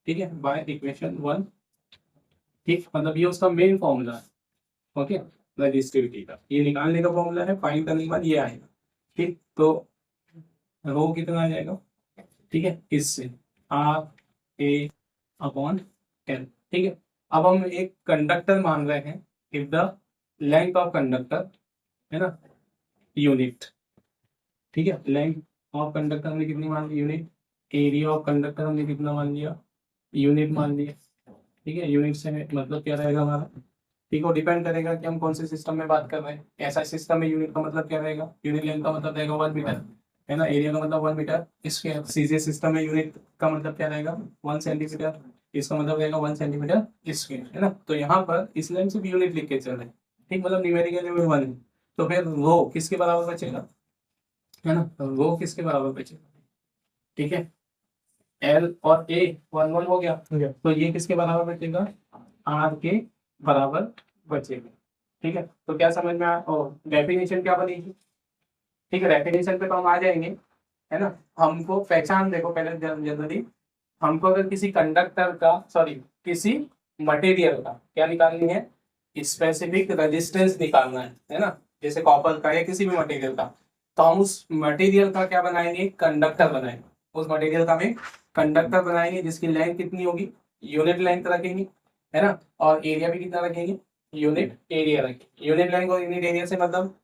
ठीक है, बाय इक्वेशन 1, ठीक, मतलब ये उसका मेन फॉर्मूला है, ओके, रजिस्टिविटी का ये निकालने का फॉर्मूला है, फाइंड करने के बाद ये आएगा, ठीक। तो रो कितना आ जाएगा, ठीक है, इससे आर ए अपॉन एल, ठीक है। अब हम एक कंडक्टर मान रहे हैं, if the length of conductor है ना, यूनिट, ठीक है, लेंथ ऑफ कंडक्टर हमने कितनी मान ली, यूनिट, एरिया ऑफ कंडक्टर हमने कितना मान लिया, यूनिट मान लिया, ठीक है। यूनिट से मतलब क्या रहेगा हमारा, ठीक है, डिपेंड करेगा कि हम कौन से सिस्टम में बात कर रहे हैं। ऐसा सिस्टम में यूनिट का मतलब क्या रहेगा, यूनिट लेंथ का मतलब रहेगा 1 मीटर है ना, एरिया का मतलब 1 मीटर, इसके सीधे सिस्टम में यूनिट का मतलब क्या रहेगा, 1 सेंटीमीटर, इसका मतलब रहेगा 1 सेंटीमीटर स्क्वायर है ना। तो यहाँ पर इस लाइन से भी यूनिट लिख के चल रहे हैं, ठीक, मतलब न्यूमेरिकल में 1 है। तो फिर वो किसके बराबर बचेगा, है ना, तो वो किसके बराबर बचेगा, ठीक है, एल और ए 1 1 हो गया, तो ये किसके बराबर बचेगा, आर के बराबर बचेगा, ठीक है। तो क्या समझ में आया, और डेफिनेशन क्या बनेगी, ठीक है, डेफिनेशन पे तो हम आ जाएंगे, है ना। हमको पहचान देखो पहले जनरली, हमको अगर किसी कंडक्टर का सॉरी किसी मटेरियल का क्या निकालनी है, स्पेसिफिक रेजिस्टेंस निकालना है ना, जैसे कॉपर का या किसी भी मटेरियल का, तो हम उस मटेरियल का क्या बनाएंगे, कंडक्टर बनाएंगे, उस मटेरियल का हम कंडक्टर बनाएंगे जिसकी लेंथ कितनी होगी, यूनिट लेंथ रखेंगे, है ना, और एरिया भी कितना रखेंगे, यूनिट एरिया रखेंगे। यूनिट लेंथ और यूनिट एरिया से मतलब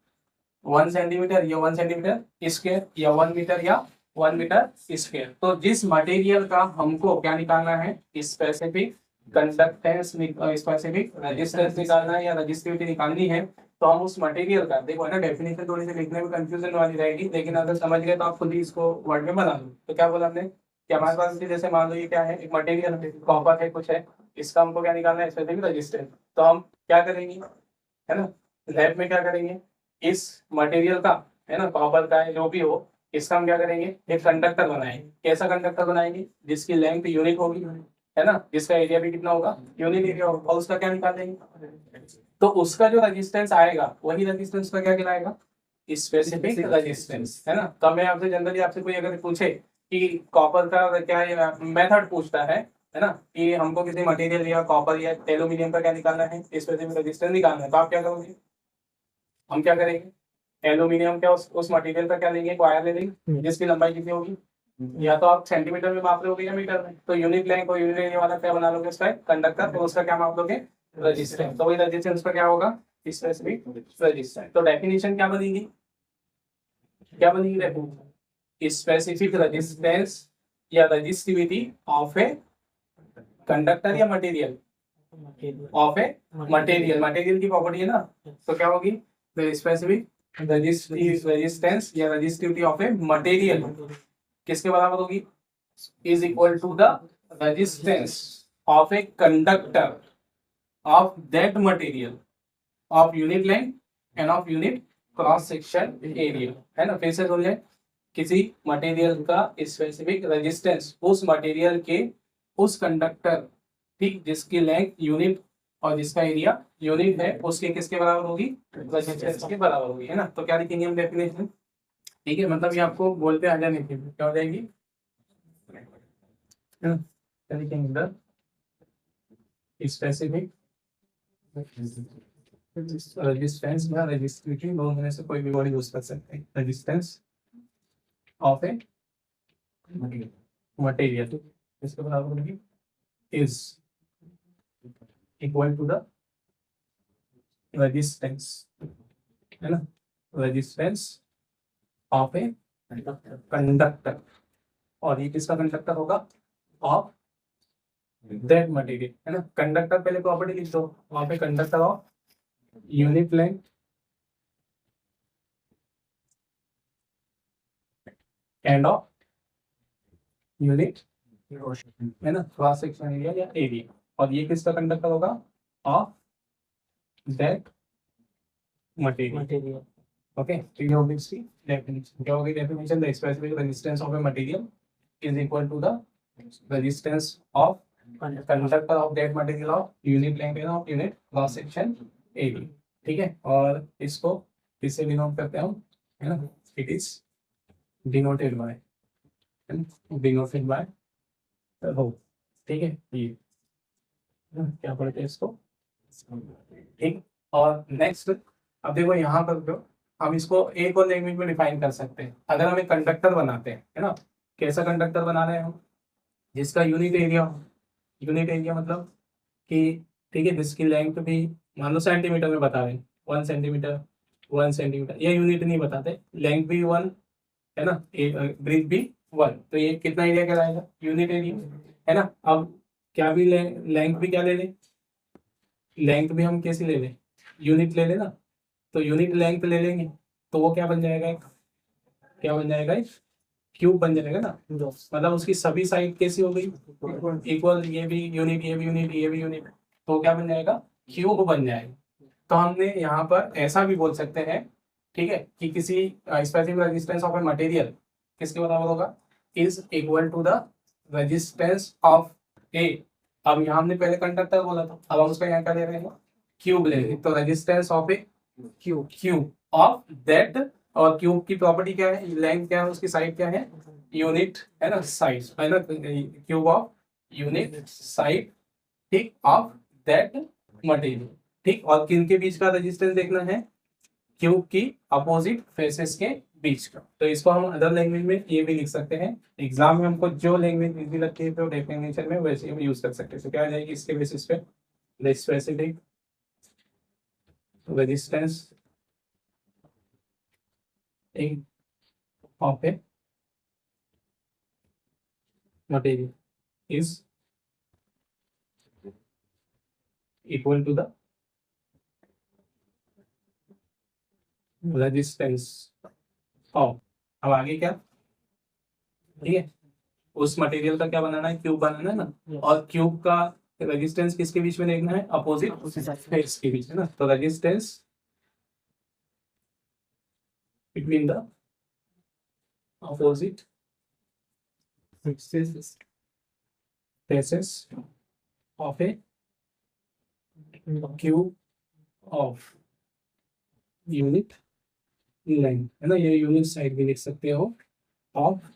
1 सेंटीमीटर या 1 सेंटीमीटर स्क्वायर या 1 मीटर या 1 मीटर स्क्वायर। तो जिस मटेरियल का हमको क्या निकालना है, स्पेसिफिक कंडक्टेंस, स्पेसिफिक रेजिस्टेंस निकालना है या रेजिस्टिविटी निकालनी है, तो हम उस मटेरियल का देखो है ना, डेफिनेशन थोड़ी सी लिखने में कंफ्यूजन वाली रहेगी, लेकिन अगर समझ गए तो आप खुद ही इसको वर्ड में बना लो। तो क्या बोला हमने कि हमारे पास जैसे मान लो ये क्या है, एक मटेरियल है, कॉपर है कुछ है, इसका हमको क्या निकालना है, स्पेसिफिक रेजिस्टेंस। तो हम क्या करेंगे, है ना, लैब में क्या करेंगे, इस मटेरियल का, है ना, कॉपर का है जो भी हो, इसका हम क्या करेंगे, एक कंडक्टर बनाएंगे। कैसा कंडक्टर बनाएंगे, जिसकी लेंथ यूनिट होगी, है ना, जिसका एरिया भी कितना होगा, यूनिट एरिया होगा, और उसका क्या निकालेंगे, तो उसका जो रेजिस्टेंस आएगा वही रेजिस्टेंस का क्या कहलाएगा, स्पेसिफिक रेजिस्टेंस, है ना। तो मैं आपसे जनरली आपसे कोई अगर पूछे कि कॉपर का क्या मेथड पूछता है ना, कि हमको किसी मटेरियल या कॉपर या एल्यूमिनियम का क्या निकालना है, स्पेसिफिक रेजिस्टेंस निकालना है, तो आप क्या करोगे, हम क्या करेंगे, एल्यूमिनियम क्या उस मटेरियल का क्या लेंगे, एक वायर ले लेंगे जिसकी लंबाई कितनी होगी, या तो आप सेंटीमीटर में माप लोगे या मीटर में, तो यूनिट लेंथ और यूनिट एरिया वाला क्या बना लोगे उसका कंडक्टर, तो उसका क्या माप लोगे, रेजिस्टेंस। तो वही रेजिस्टेंस का क्या होगा, स्पेसिफिक रेजिस्टेंस। तो डेफिनेशन क्या बनेगी, क्या बनेगी डेफिनेशन, स्पेसिफिक रेजिस्टेंस या रेजिस्टिविटी ऑफ ए कंडक्टर या material, of a material, material की प्रॉपर्टी है ना, तो क्या होगी, स्पेसिफिक रेजिस्टेंस या रेजिस्टिविटी ऑफ ए मटेरियल किसके बराबर होगी, is equal to the resistance of a conductor of that material of unit length and of unit cross section area, है ना। फिर से बोल जाए, किसी मटेरियल का स्पेसिफिक रेजिस्टेंस उस मटेरियल के उस कंडक्टर, ठीक, जिसकी लेंथ यूनिट और जिसका एरिया यूनिट है, उसके किसके बराबर होगी, रेजिस्टेंस के बराबर होगी, है ना। तो क्या लिखेंगे हम डेफिनेशन, ठीक है, मतलब ये आपको बोलते आ जाने की क्या हो जाएगी, क्या लिखेंगे इधर, स्पेसिफिक रेजिस्टेंस या रेजिस्टिविटी, दोनों में से कोई भी वर्ड यूज कर सकते हैं, रेजिस्टेंस ऑफ ए मटेरियल इसके बराबर होगी, is equal to the resistance, है ना, रेजिस्टेंस ऑफ ए कंडक्टर, और ये किसका कंडक्टर होगा, ऑफ दैट मटेरियल, है ना। कंडक्टर पहले प्रॉपर्टी लिख दो, वहां पे conductor of unit length and of unit, है ना, क्रॉस सेक्शन एरिया या एरिया, और ये किसका कंडक्टर होगा, ऑफ दैट मटेरियल, ओके। तो ये होगी इसकी डेफिनेशन, क्या होगी definition, the specific resistance of a material is equal to the resistance of conductor of that material of unit length and of unit cross section area, ठीक है। और इसको किससे डिनोट करते हैं हम, है ना, it is denoted by, denoted by rho, ठीक है, ये क्या पढ़ते हैं इसको, ठीक। और नेक्स्ट, अब देखो यहाँ पर जो हम इसको एक और लैंग्वेज में डिफाइन कर सकते हैं, अगर हम एक कंडक्टर बनाते हैं, है ना, कैसा कंडक्टर बना रहे हैं हम, जिसका यूनिट एरिया, यूनिट एरिया मतलब कि, ठीक है, जिसकी लेंथ भी मान लो सेंटीमीटर में बता रहे हैं, 1 सेंटीमीटर, 1 सेंटीमीटर, ये यूनिट नहीं बताते, लेंथ भी 1, है ना, ब्रीथ भी 1, तो ये कितना एरिया कहलाएगा, यूनिट एरिया, है ना। अब क्या भी लेंथ भी क्या ले लें, लेंथ भी हम कैसे ले लें, यूनिट ले लेना, तो यूनिट लेंथ ले लेंगे, तो वो क्या बन जाएगा, क्या बन जाएगा, क्यूब बन जाएगा ना, मतलब उसकी सभी साइड कैसी हो गई, इक्वल, ये भी यूनिट, ये भी यूनिट, ये भी यूनिट, तो क्या बन जाएगा, क्यूब बन जाएगा। तो हमने यहाँ पर ऐसा भी बोल सकते हैं, ठीक है, कि किसी specific resistance of a material किसके बराबर होगा, is equal to the resistance of A. अब यहाँ हमने पहले कंडक्टर बोला था, अब हम उसका यहाँ क्या ले रहे हैं, क्यूब ले रहे हैं, तो resistance of A cube of that, और क्यूब की प्रॉपर्टी क्या है, लेंथ क्या है, उसकी साइड क्या है, यूनिट, है ना, साइड, है ना, क्यूब ऑफ यूनिट साइड, ठीक, ऑफ दैट मटेरियल, ठीक। और किनके बीच का रेजिस्टेंस देखना है, क्यूब की अपोजिट फेसेस के बीच का। तो इसको हम अदर लैंग्वेज में ये भी लिख सकते हैं, एग्जाम में हमको जो लैंग्वेज इजी लगती है तो डेफिनेशन में वैसे हम यूज कर सकते हैं। तो क्या आ जाएगी इसके बेसिस पे, the specific resistance of a material is equal to the resistance of, अब आगे क्या, ठीक है, उस मटेरियल का क्या बनाना है, क्यूब बनाना है ना, और क्यूब का रेजिस्टेंस किसके बीच में देखना है, अपोजिट फेस के बीच, है ना। तो resistance between the opposite faces of A cube of unit length, है ना, ये यूनिट साइड भी लिख सकते हो ऑफ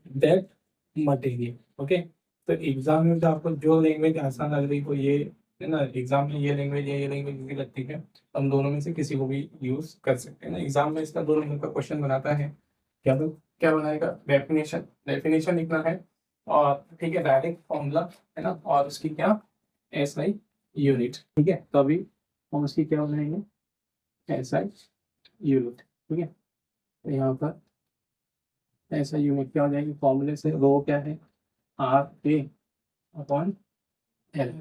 दैट मटेरियल। ओके, तो एग्जाम में तो आपको जो लैंग्वेज आसान लग रही हो, ये है ना, एग्जाम में ये लैंग्वेज है, ये लैंग्वेज इजी लगती है, हम दोनों में से किसी को भी यूज कर सकते हैं ना। एग्जाम में इसका 2 नंबर का क्वेश्चन बनाता है, क्या तो क्या बनाएगा, डेफिनेशन, डेफिनेशन लिखना है, और ठीक है डायरेक्ट फॉर्मूला, है ना, और उसकी क्या एसआई यूनिट। ठीक है, तो अभी हम उसकी क्या बनाएंगे, एसआई यूनिट। ठीक है, तो यहाँ पर एसआई यूनिट क्या हो जाएगी, फॉर्मूले से रो क्या है, आर ए अपॉन एल।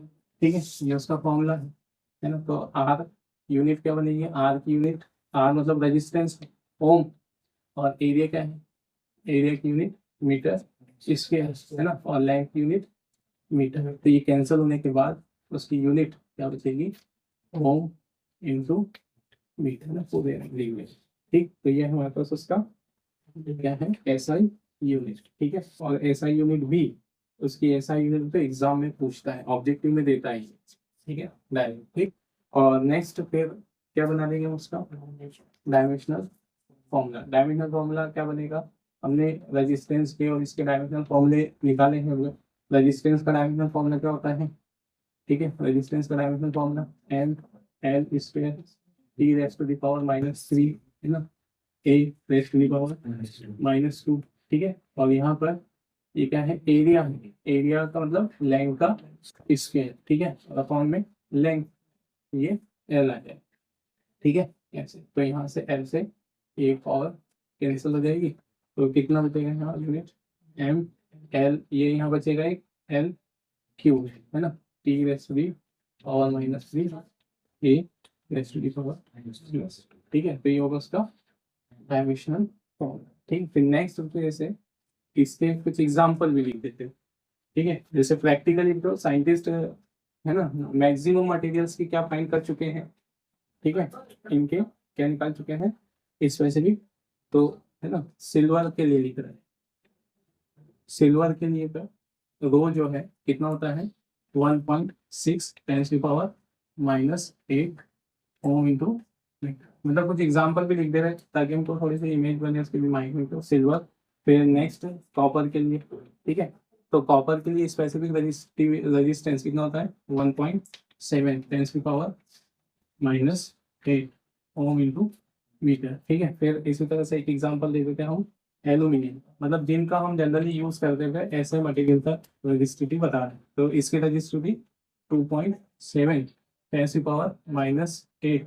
ठीक है, ये उसका फॉर्मूला है ना। तो आर यूनिट क्या बनेगी, आर की यूनिट, आर मतलब रेजिस्टेंस ओम, और एरिया क्या है, एरिया की यूनिट मीटर स्क्वायर, है ना, और लेंथ यूनिट मीटर। तो ये कैंसिल होने के बाद उसकी यूनिट क्या बचेगी, ओम इंटू मीटर ना, पूरे में। ठीक, तो ये हमारे पास उसका क्या है, एसआई यूनिट। ठीक है, और एसआई यूनिट भी, उसकी एसआई यूनिट तो एग्जाम में पूछता है, ऑब्जेक्टिव में देता है। ठीक है, डायरेक्ट। ठीक, और नेक्स्ट फिर क्या बना देंगे उसका डायमेंशनल फॉर्मूला। डायमेंशनल फॉर्मूला क्या बनेगा, हमने रेजिस्टेंस के और इसके डायमेंशनल फॉर्मूले निकाले हैं हम लोग। रेजिस्टेंस का डायमेंशनल फॉर्मूला क्या होता है, ठीक है, रेजिस्टेंस का dimensional formula M L square T raised to the power -3, है ना, A raised to the power -2। ठीक है, और यहाँ पर ये क्या है, एरिया है, एरिया का मतलब लेंथ का स्क्वायर। ठीक है, और अपॉन में लेंथ, ये एल आ जाए। ठीक है, ऐसे तो यहाँ से एल से एक और कैंसिल हो जाएगी, तो कितना बचेगा यहाँ यूनिट, एम एल, ये यहाँ बचेगा एक एल क्यूब, है ना, T raised to the power -3 A raised to the power -। ठीक है, तो ये होगा उसका डायमेंशनल फॉर्म। ठीक, फिर नेक्स्ट तो जैसे इसके कुछ एग्जांपल भी लिख देते हैं। ठीक है, जैसे प्रैक्टिकली तो साइंटिस्ट है ना, मैक्सिमम मटेरियल्स की क्या फाइंड कर चुके हैं। ठीक है, इनके क्या निकाल चुके हैं स्पेसिफिक, तो है ना, सिल्वर के लिए लिख रहे हैं, सिल्वर के लिए तो रो जो है कितना होता है, 1.6 टेंस की पावर -8 ओम इंटू, मतलब कुछ एग्जांपल भी लिख दे रहे हैं ताकि हमको थोड़ी सी इमेज बने उसके भी माइंड में। तो सिल्वर, फिर नेक्स्ट कॉपर के लिए। ठीक है, तो कॉपर के लिए स्पेसिफिक रेजिस्टेंस कितना होता है, 1.7 टेंस की पावर -8 ओम इंटू मीटर। ठीक है, फिर इसी तरह से एक एग्जांपल दे देते हैं हम, एल्यूमिनियम, मतलब जिनका हम जनरली यूज करते हैं ऐसे मटेरियल का रजिस्टिविटी बता रहे हैं। तो इसकी रजिस्टिविटी 2.7 टेंस की पावर -8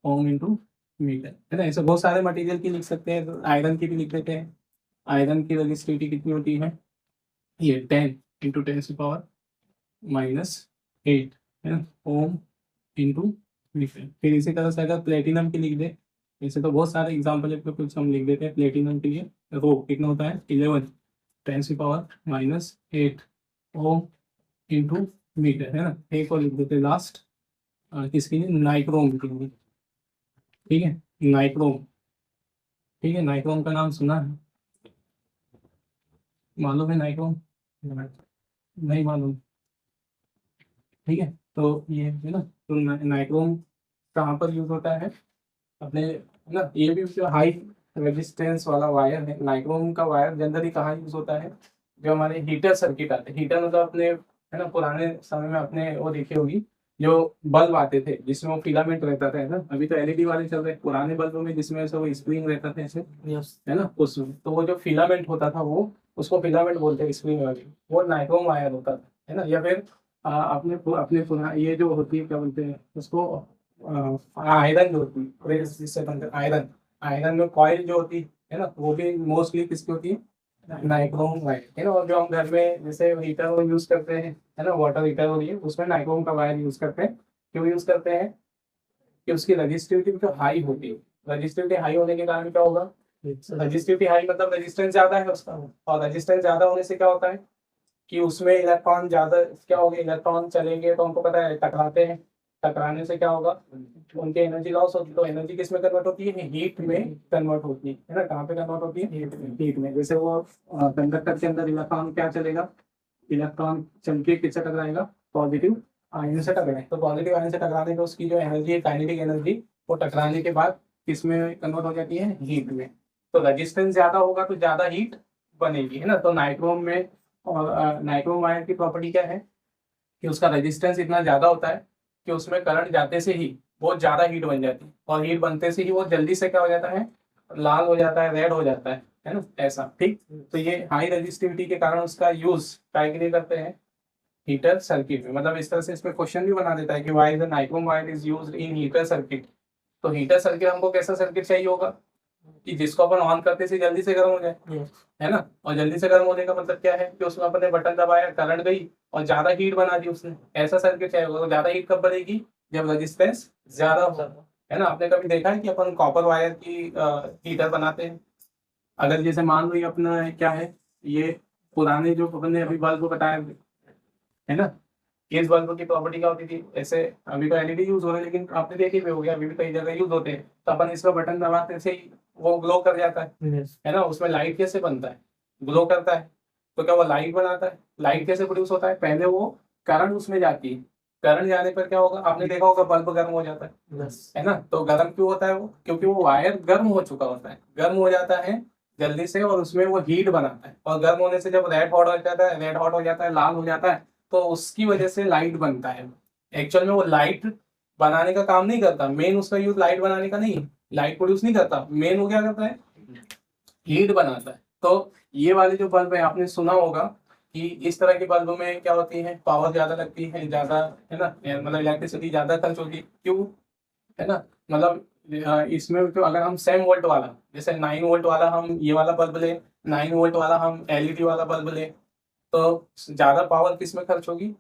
ओम इंटू मीटर, है ना। ऐसे बहुत सारे मटेरियल की लिख सकते हैं, तो आयरन की भी लिख देते हैं। आयरन की रजिस्टिविटी कितनी होती है, ये 10 इंटू टेंस की पावर -8, है ना, ओम इंटू मीटर। फिर इसी तरह से अगर प्लेटिनम की लिख दे, ऐसे तो बहुत सारे एग्जाम्पल है, कुछ हम लिख देते हैं। प्लेटिनम के लिए रो कितना होता है, 11 टेंस की पावर -8 ओम इंटू मीटर, है ना। एक और लिख देते हैं लास्ट, किसके लिए, नाइक्रोम के लिए। ठीक है, नाइक्रोम। ठीक है, नाइक्रोम का नाम सुना है, मालूम है नाइक्रोम, नहीं मालूम। ठीक है, तो ये है ना, तो नाइक्रोम कहाँ पर यूज होता है अपने, है ना, ये भी जो हाई रेजिस्टेंस वाला वायर है, नाइक्रोम का वायर जनरली कहाँ यूज होता है, जो हमारे हीटर सर्किट आते हैं। हीटर मतलब अपने, है ना, पुराने समय में आपने वो देखी होगी, जो बल्ब आते थे जिसमें वो फिलामेंट रहता था, है ना, अभी तो एलईडी वाले चल रहे हैं, पुराने बल्बों में जिसमें ऐसे वो स्प्रिंग रहता था ऐसे, है ना, उसमें तो वो जो फिलामेंट होता था वो, उसको फिलामेंट बोलते हैं, स्प्रिंग वाली, वो नाइक्रोम वायर होता था, है ना। या फिर अपने अपने पुराने ये जो होती है क्या बोलते हैं उसको, आयरन जो होती है, जिससे बनता है आयरन, आयरन में कॉइल जो होती है ना, वो भी मोस्टली किसकी होती है, नाइक्रोम वायर, है ना। और जो हम घर में जैसे हीटर वो यूज करते हैं, है ना, वाटर हीटर हो रही है, उसमें नाइक्रोम का वायर यूज करते हैं। क्यों यूज करते हैं, कि उसकी रजिस्टिविटी जो हाई होती है, रजिस्टिविटी हाई होने के कारण क्या होगा, रजिस्टिविटी हाई मतलब रेजिस्टेंस ज्यादा है उसका, और रेजिस्टेंस ज्यादा होने से क्या होता है कि उसमें इलेक्ट्रॉन ज्यादा क्या होगा, इलेक्ट्रॉन चलेंगे तो हमको पता है टकराते हैं, टकराने से क्या होगा, उनकी एनर्जी लॉस होती है। तो एनर्जी किस में कन्वर्ट होती है, हीट में कन्वर्ट होती है ना। कहाँ पे कन्वर्ट होती है, हीट में। जैसे वो कंडक्टर के अंदर इलेक्ट्रॉन क्या चलेगा, इलेक्ट्रॉन चल के किससे टकराएगा, पॉजिटिव आयन से टकराए, तो पॉजिटिव आयन से टकराने पे उसकी जो एनर्जी है, काइनेटिक एनर्जी, वो टकराने के बाद किसमें कन्वर्ट हो जाती है, हीट में। तो रेजिस्टेंस ज्यादा होगा तो ज्यादा हीट बनेगी, है ना। तो नाइक्रोम में और नाइक्रोम आयन की प्रॉपर्टी क्या है कि उसका रेजिस्टेंस इतना ज्यादा होता है कि उसमें करंट जाते से ही बहुत ज्यादा हीट बन जाती है, और हीट बनते से ही वो जल्दी से क्या हो जाता है, लाल हो जाता है, रेड हो जाता है ना, ऐसा। ठीक, तो ये हाई रेजिस्टिविटी के कारण उसका यूज काय के लिए करते हैं, हीटर सर्किट में। मतलब इस तरह से इसमें क्वेश्चन भी बना देता है कि why the nichrome wire is used in heater circuit. तो हीटर सर्किट हमको कैसा सर्किट चाहिए होगा कि जिसको अपन ऑन करते से जल्दी से गर्म हो जाए, है ना। और जल्दी से गर्म होने का मतलब क्या है कि उसमें अपने बटन दबाया, करंट गई और ज्यादा हीट बना दी उसने, ऐसा सर्किट चाहिए होगा। तो ज्यादा हीट कब बनेगी, जब रेजिस्टेंस ज्यादा हो, है ना। आपने कभी देखा है कि अपन कॉपर वायर की हीटर बनाते हैं। अगर जैसे मान लो ये अपना क्या है, ये पुराने जो अपन ने अभी बल्ब बताया, है ना, इस बल्ब की प्रॉपर्टी क्या होती थी, ऐसे अभी तो एलईडी यूज हो रहा है लेकिन आपने देखे भी हो गया, अभी भी कई जगह यूज होते हैं। तो अपन इसका बटन दबाते से ही वो ग्लो कर जाता है ना। उसमें लाइट कैसे बनता है, ग्लो करता है। तो क्या वो लाइट बनाता है, लाइट कैसे प्रोड्यूस होता है, पहले वो करंट उसमें जाती है, करंट जाने पर क्या होगा, आपने देखा होगा बल्ब गर्म हो जाता है ना। तो गर्म क्यों होता है वो, क्योंकि वो वायर गर्म हो चुका होता है, गर्म हो जाता है जल्दी से, और उसमें वो हीट बनाता है, और गर्म होने से जब रेड हॉट हो जाता है, रेड हॉट हो जाता है, लाल हो जाता है, तो उसकी वजह से लाइट बनता है। एक्चुअल में वो लाइट बनाने का काम नहीं करता, मेन उसका यूज लाइट बनाने का नहीं, लाइट प्रोड्यूस नहीं करता, मेन वो क्या करता है, हीट बनाता है। तो ये वाले जो बल्ब है आपने सुना होगा कि इस तरह के बल्ब में क्या होती है, पावर ज्यादा लगती है, ज्यादा, है ना, मतलब इलेक्ट्रिसिटी ज्यादा खर्च होती है, क्यों, है ना। मतलब इसमें तो अगर हम सेम वोल्ट वाला, जैसे 9 वोल्ट वाला हम ये वाला बल्ब ले, 9 वोल्ट वाला हम एलईडी वाला बल्ब ले, तो ज्यादा पावर किस में खर्च होगी,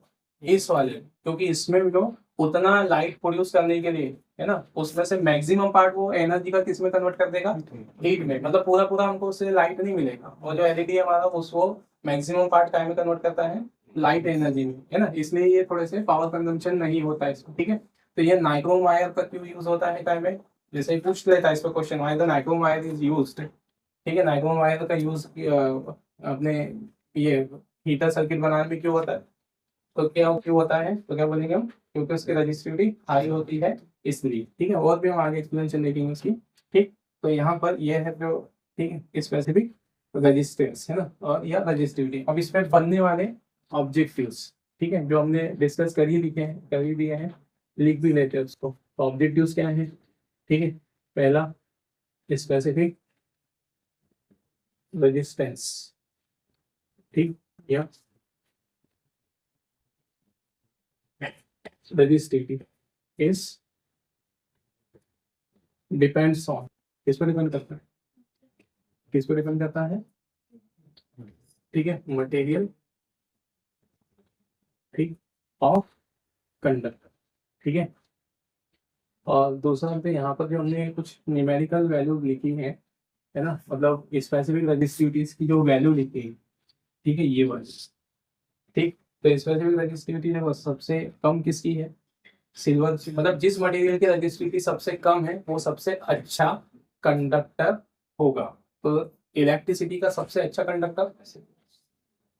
इस वाले, क्योंकि इसमें भी जो उतना लाइट प्रोड्यूस करने के लिए, है ना, उसमें से मैक्सिमम पार्ट वो एनर्जी का किस में कन्वर्ट कर देगा, हीट में। मतलब पूरा पूरा हमको उससे लाइट नहीं मिलेगा, और जो एलईडी है हमारा उसको मैक्सिमम पार्ट टाइम में कन्वर्ट करता है लाइट एनर्जी में, है ना। इसलिए ये थोड़े से पावर कंजम्पशन नहीं होता है इसमें, ठीक है। तो ये नाइक्रोम वायर का क्यों यूज होता है टाइम में, जैसे ही पूछ लेता है इस पर question, why the nichrome wire is used. ठीक है, नाइक्रोम वायर का यूज अपने ये हीटर सर्किट बनाने में क्यों होता है, तो क्या क्यों होता है, तो क्या बोलेंगे हम, क्योंकि उसकी रजिस्टिविटी हाई होती है इसलिए। ठीक है, और भी हम आगे एक्सप्लेनेशन देखेंगे उसकी। ठीक, तो यहाँ पर यह है जो, ठीक है, स्पेसिफिक रजिस्टेंस, है ना, और यह रजिस्टिविटी। अब इसमें बनने वाले ऑब्जेक्टिव्स, ठीक है, जो हमने डिस्कस कर ही लिखे हैं, कर ही दिए हैं, लिख भी लेते हैं उसको। तो ऑब्जेक्टिव्स क्या है, ठीक है, पहला स्पेसिफिक रेजिस्टेंस, ठीक, या resistivity is depends on, किस पर डिपेंड करता है, किस पर डिपेंड करता है, ठीक है, मटेरियल, ठीक, ऑफ कंडक्टर, ठीक है। और दूसरा पे यहाँ पर जो हमने कुछ न्यूमेरिकल वैल्यू लिखी है ना, मतलब स्पेसिफिक रेजिस्टिविटीज की जो वैल्यू लिखी है, ठीक है, ये बस, ठीक। तो स्पेसिफिक रेजिस्टिविटी है वो सबसे कम किसकी है, सिल्वर, मतलब जिस मटेरियल की रेजिस्टिविटी सबसे कम है वो सबसे अच्छा कंडक्टर होगा। तो इलेक्ट्रिसिटी का सबसे अच्छा कंडक्टर,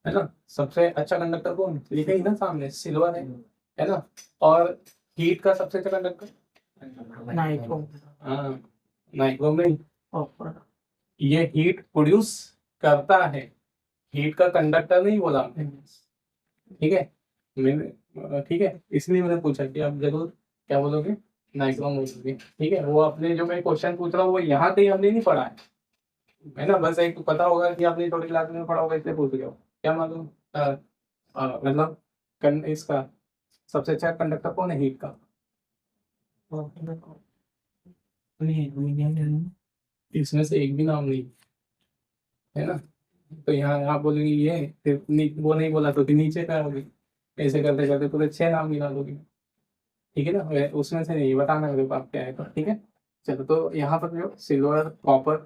है ना, सबसे अच्छा कंडक्टर कौन, लिखे ही ना सामने, सिल्वर है ना। और हीट का सबसे अच्छा कंडक्टर नाइक्रोम। हाँ, नाइक्रोम नहीं, कॉपर। ये हीट प्रोड्यूस करता है, हीट का कंडक्टर नहीं बोला हमने, ठीक है। मैंने ठीक है, इसलिए मैंने पूछा कि आप जरूर क्या बोलोगे, नाइक्रोम बोलोगे, ठीक है। वो अपने जो मैं क्वेश्चन पूछ रहा हूँ वो यहाँ कहीं हमने नहीं पढ़ा है ना, बस एक पता होगा कि आपने छोटी क्लास में पढ़ा होगा इसलिए पूछ रहे हो, क्या मालूम मतलब इसका सबसे अच्छा कंडक्टर कौन है हीट का, इसमें से एक भी नाम नहीं, है ना। तो यहाँ आप बोलोगे ये, फिर वो नहीं बोला तो फिर नीचे का होगी, ऐसे करते करते पूरे 6 नाम गिना दोगे, ठीक है ना। उसमें से नहीं बताना मेरे को आप क्या है, तो ठीक है। चलो, तो यहाँ पर जो सिल्वर, कॉपर,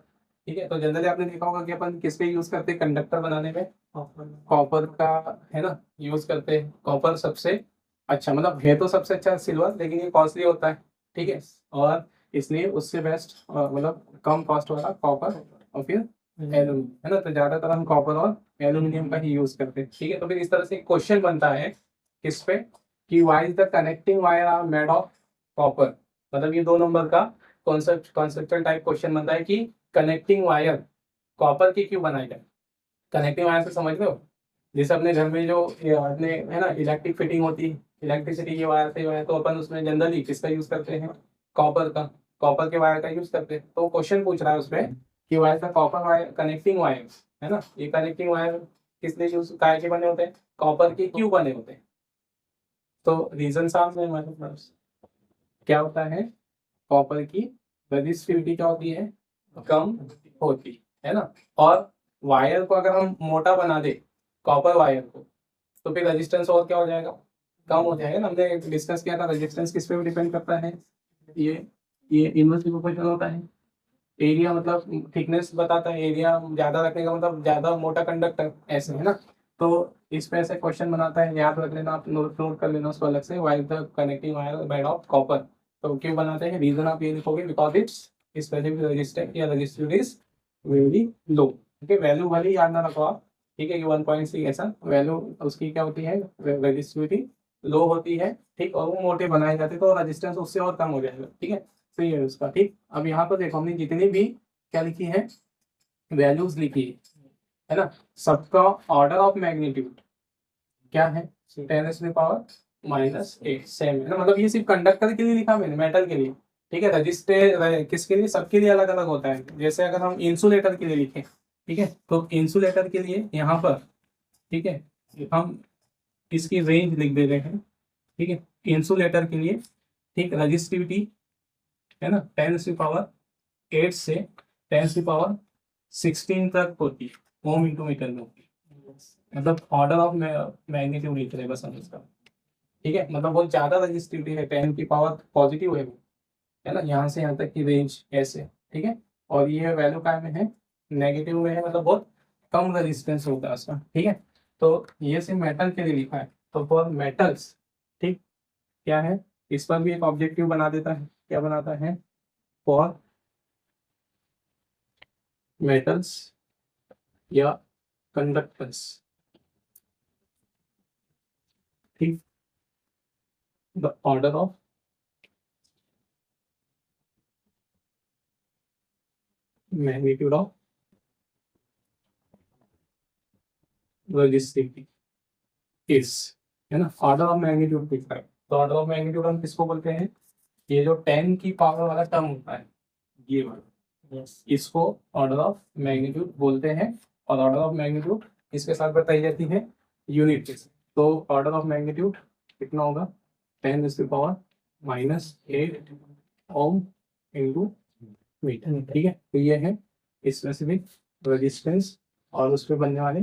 ठीक है। तो जनरली आपने देखा होगा कि अपन किस पे यूज करते हैं कंडक्टर बनाने में, कॉपर का, है ना, यूज करते हैं। कॉपर सबसे अच्छा, मतलब है तो सबसे अच्छा सिल्वर, लेकिन ये कॉस्टली होता है, ठीक है। और इसलिए उससे बेस्ट मतलब कम कॉस्ट वाला कॉपर, और फिर एल्यूमिनियम, है ना। तो ज्यादातर हम कॉपर और एल्यूमिनियम का ही यूज करते हैं, ठीक है। तो फिर इस तरह से क्वेश्चन बनता है किस पे, कि why is the connecting wire are made of copper. मतलब ये 2 नंबर का कॉन्सेप्चुअल टाइप क्वेश्चन बनता है कि कनेक्टिंग वायर कॉपर की क्यों बनाई जाए। कनेक्टिंग वायर से समझ लो, जैसे अपने घर में जो ये अपने है ना इलेक्ट्रिक फिटिंग होती है, इलेक्ट्रिसिटी के वायर से है, तो अपन उसमें जनरली किसका यूज करते हैं, कॉपर का, कॉपर के वायर का यूज करते हैं। तो क्वेश्चन पूछ रहा है उसमें कि वायर का कॉपर वायर कनेक्टिंग वायर है ना, ये कनेक्टिंग वायर किस लिए यूज काय के बने होते हैं, कॉपर के क्यों बने होते हैं। तो रीजन सामने हमारे पास क्या होता है, कॉपर की रजिस्टिविटी क्या होती है, कम होती है ना। और वायर को अगर हम मोटा बना दे, कॉपर वायर को, तो फिर रेजिस्टेंस और क्या हो जाएगा, कम हो जाएगा ना। हमने डिस्कस किया था रेजिस्टेंस किस पे डिपेंड करता है, ये इनवर्सली प्रोपोर्शनल होता है। एरिया मतलब थिकनेस बताता है, एरिया ज्यादा रखने का मतलब ज्यादा मोटा कंडक्टर ऐसे है ना। तो इस पे ऐसे क्वेश्चन बनाता है, याद रख लेना, आप नोट कर लेना उसको अलग से, wire the connecting wire made of copper. तो क्यों बनाते हैं, रीजन आप ये लिखोगे, बिकॉज इट्स स्पेसिफिक रेजिस्टेंस या रेजिस्टिविटी इज वेरी लो। ठीक है, वैल्यू भले याद ना रखो आप, ठीक है, कि 1.6 ऐसा वैल्यू उसकी क्या होती है, रेजिस्टिविटी लो होती है। ठीक, और वो मोटे बनाए जाते तो रेजिस्टेंस उससे और कम हो जाएगा। ठीक है, सही है उसका। ठीक, अब यहाँ पर देखो हमने जितनी भी क्या लिखी है, वैल्यूज लिखी है ना, सबका ऑर्डर ऑफ मैग्नीट्यूड क्या है, 10⁻⁻8 सेम है ना। मतलब ये सिर्फ कंडक्टर के लिए लिखा मैंने, मेटल के लिए। ठीक है, रजिस्टर किसके लिए, सबके लिए अलग अलग होता है। जैसे अगर हम इंसुलेटर के लिए लिखें, ठीक है, तो इंसुलेटर के लिए यहाँ पर, ठीक है, हम इसकी रेंज लिख दे रहे हैं। ठीक है, इंसुलेटर के लिए, ठीक, रजिस्टिविटी है ना 10⁻8 से 10⁻16 तक होती है, ओम इंटू मीटर में होती है। मतलब ऑर्डर ऑफ मैग्नीट्यूड लिख रहे बस हम इसका। ठीक है, मतलब बहुत ज्यादा रजिस्टिविटी है, 10 की पावर पॉजिटिव है वो, है ना, यहाँ से यहाँ तक की रेंज ऐसे। ठीक है, और ये वैल्यू क्या में है, नेगेटिव में है, मतलब बहुत कम रेजिस्टेंस होता है उसका। ठीक है, तो ये सिर्फ मेटल के लिए लिखा है। तो फॉर मेटल्स, ठीक, क्या है, इस पर भी एक ऑब्जेक्टिव बना देता है, क्या बनाता है, फॉर मेटल्स या कंडक्टर्स। ठीक, the order of magnitude of resistivity is, है ना, ऑर्डर ऑफ मैग्नीट्यूड दिखता है। तो ऑर्डर ऑफ मैग्नीट्यूड हम किसको बोलते हैं, ये जो 10 की पावर वाला टर्म होता है, ये वाला, इसको ऑर्डर ऑफ मैग्नीट्यूड बोलते हैं। और ऑर्डर ऑफ मैग्नीट्यूड इसके साथ बताई जाती है यूनिट के साथ। तो ऑर्डर ऑफ मैग्नीट्यूड कितना होगा, 10⁻⁻8 ओम इंटू मीटर। ठीक है, तो ये है स्पेसिफिक रेजिस्टेंस और उस पर बनने वाले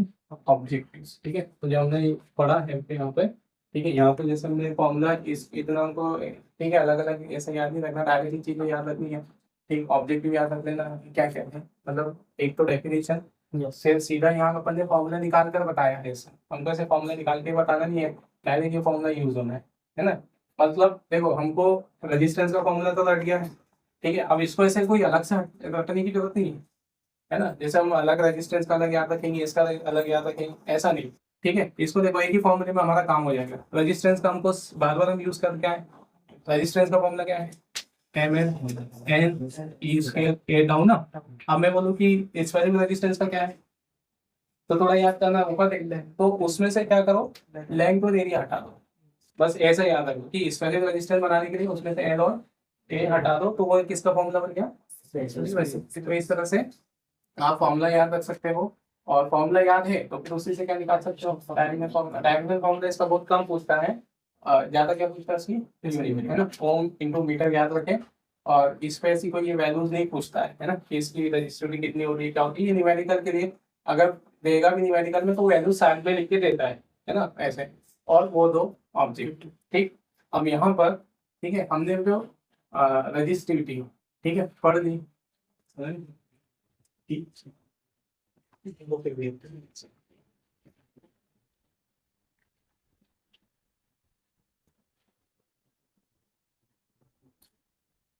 ऑब्जेक्टिव्स। ठीक है, तो जो हमने पढ़ा है यहाँ पे, ठीक है, यहाँ पे जैसे हमने फॉर्मूला इस इतना को, ठीक है, अलग अलग ऐसे याद नहीं रखना, डायरेक्ट ही चीजें याद रखनी है। ठीक, ऑब्जेक्टिव याद रख लेना क्या कहते हैं, मतलब एक तो डेफिनेशन, फिर सीधा यहाँ अपन ने फॉर्मूला निकाल कर बताया है। ऐसा हमको ऐसे फॉर्मूला निकाल के बताना नहीं है, डायरेक्ट ये फॉर्मूला यूज होना है ना। मतलब देखो हमको रेजिस्टेंस का फॉर्मूला तो लग गया है, ठीक है, अब इसको ऐसे कोई अलग से रटने की जरूरत नहीं है ना। जैसे हम अलग रेजिस्टेंस का अलग याद रखेंगे, इसका अलग याद रखेंगे, ऐसा नहीं। ठीक है, इसको देखो एक ही फॉर्मूले में हमारा काम हो जाएगा। रेजिस्टेंस का हमको बार बार हम यूज कर क्या है, रेजिस्टेंस का फॉर्मूला क्या है, MN/E² डाउन ना। अब मैं बोलूँ कि इस वाले रेजिस्टेंस का क्या है, तो थोड़ा याद करना ऊपर देख ले, तो उसमें से क्या करो, लेंथ और एरिया हटा दो। बस ऐसा याद रखो कि इस वाले रेजिस्टेंस बनाने के लिए उसमें से L और A हटा दो, तो वो किसका फॉर्मूला बन गया, तो इस तरह से आप फॉर्मूला याद रख सकते हो। और फॉर्मूला याद है तो फिर उसी से क्या निकाल सकते हो, डायरेक्ट फॉर्मूला। डायरेक्ट फॉर्मूला इसका बहुत कम पूछता है, ज्यादा क्या पूछता है इसकी, है ना, ओम इंटू मीटर याद रखें। और इस पे ऐसी कोई ये वैल्यूज नहीं पूछता है ना, कि इसकी रजिस्टिविटी कितनी हो रही है, क्या होती है। ये न्यूमेरिकल के लिए अगर देगा भी न्यूमेरिकल में, तो वैल्यू साइड में लिख के देता है ना, ऐसे। और वो दो ऑब्जेक्ट। ठीक, अब यहाँ पर, ठीक है, हमने जो रजिस्टिविटी, ठीक है, पढ़ ली। ठीक,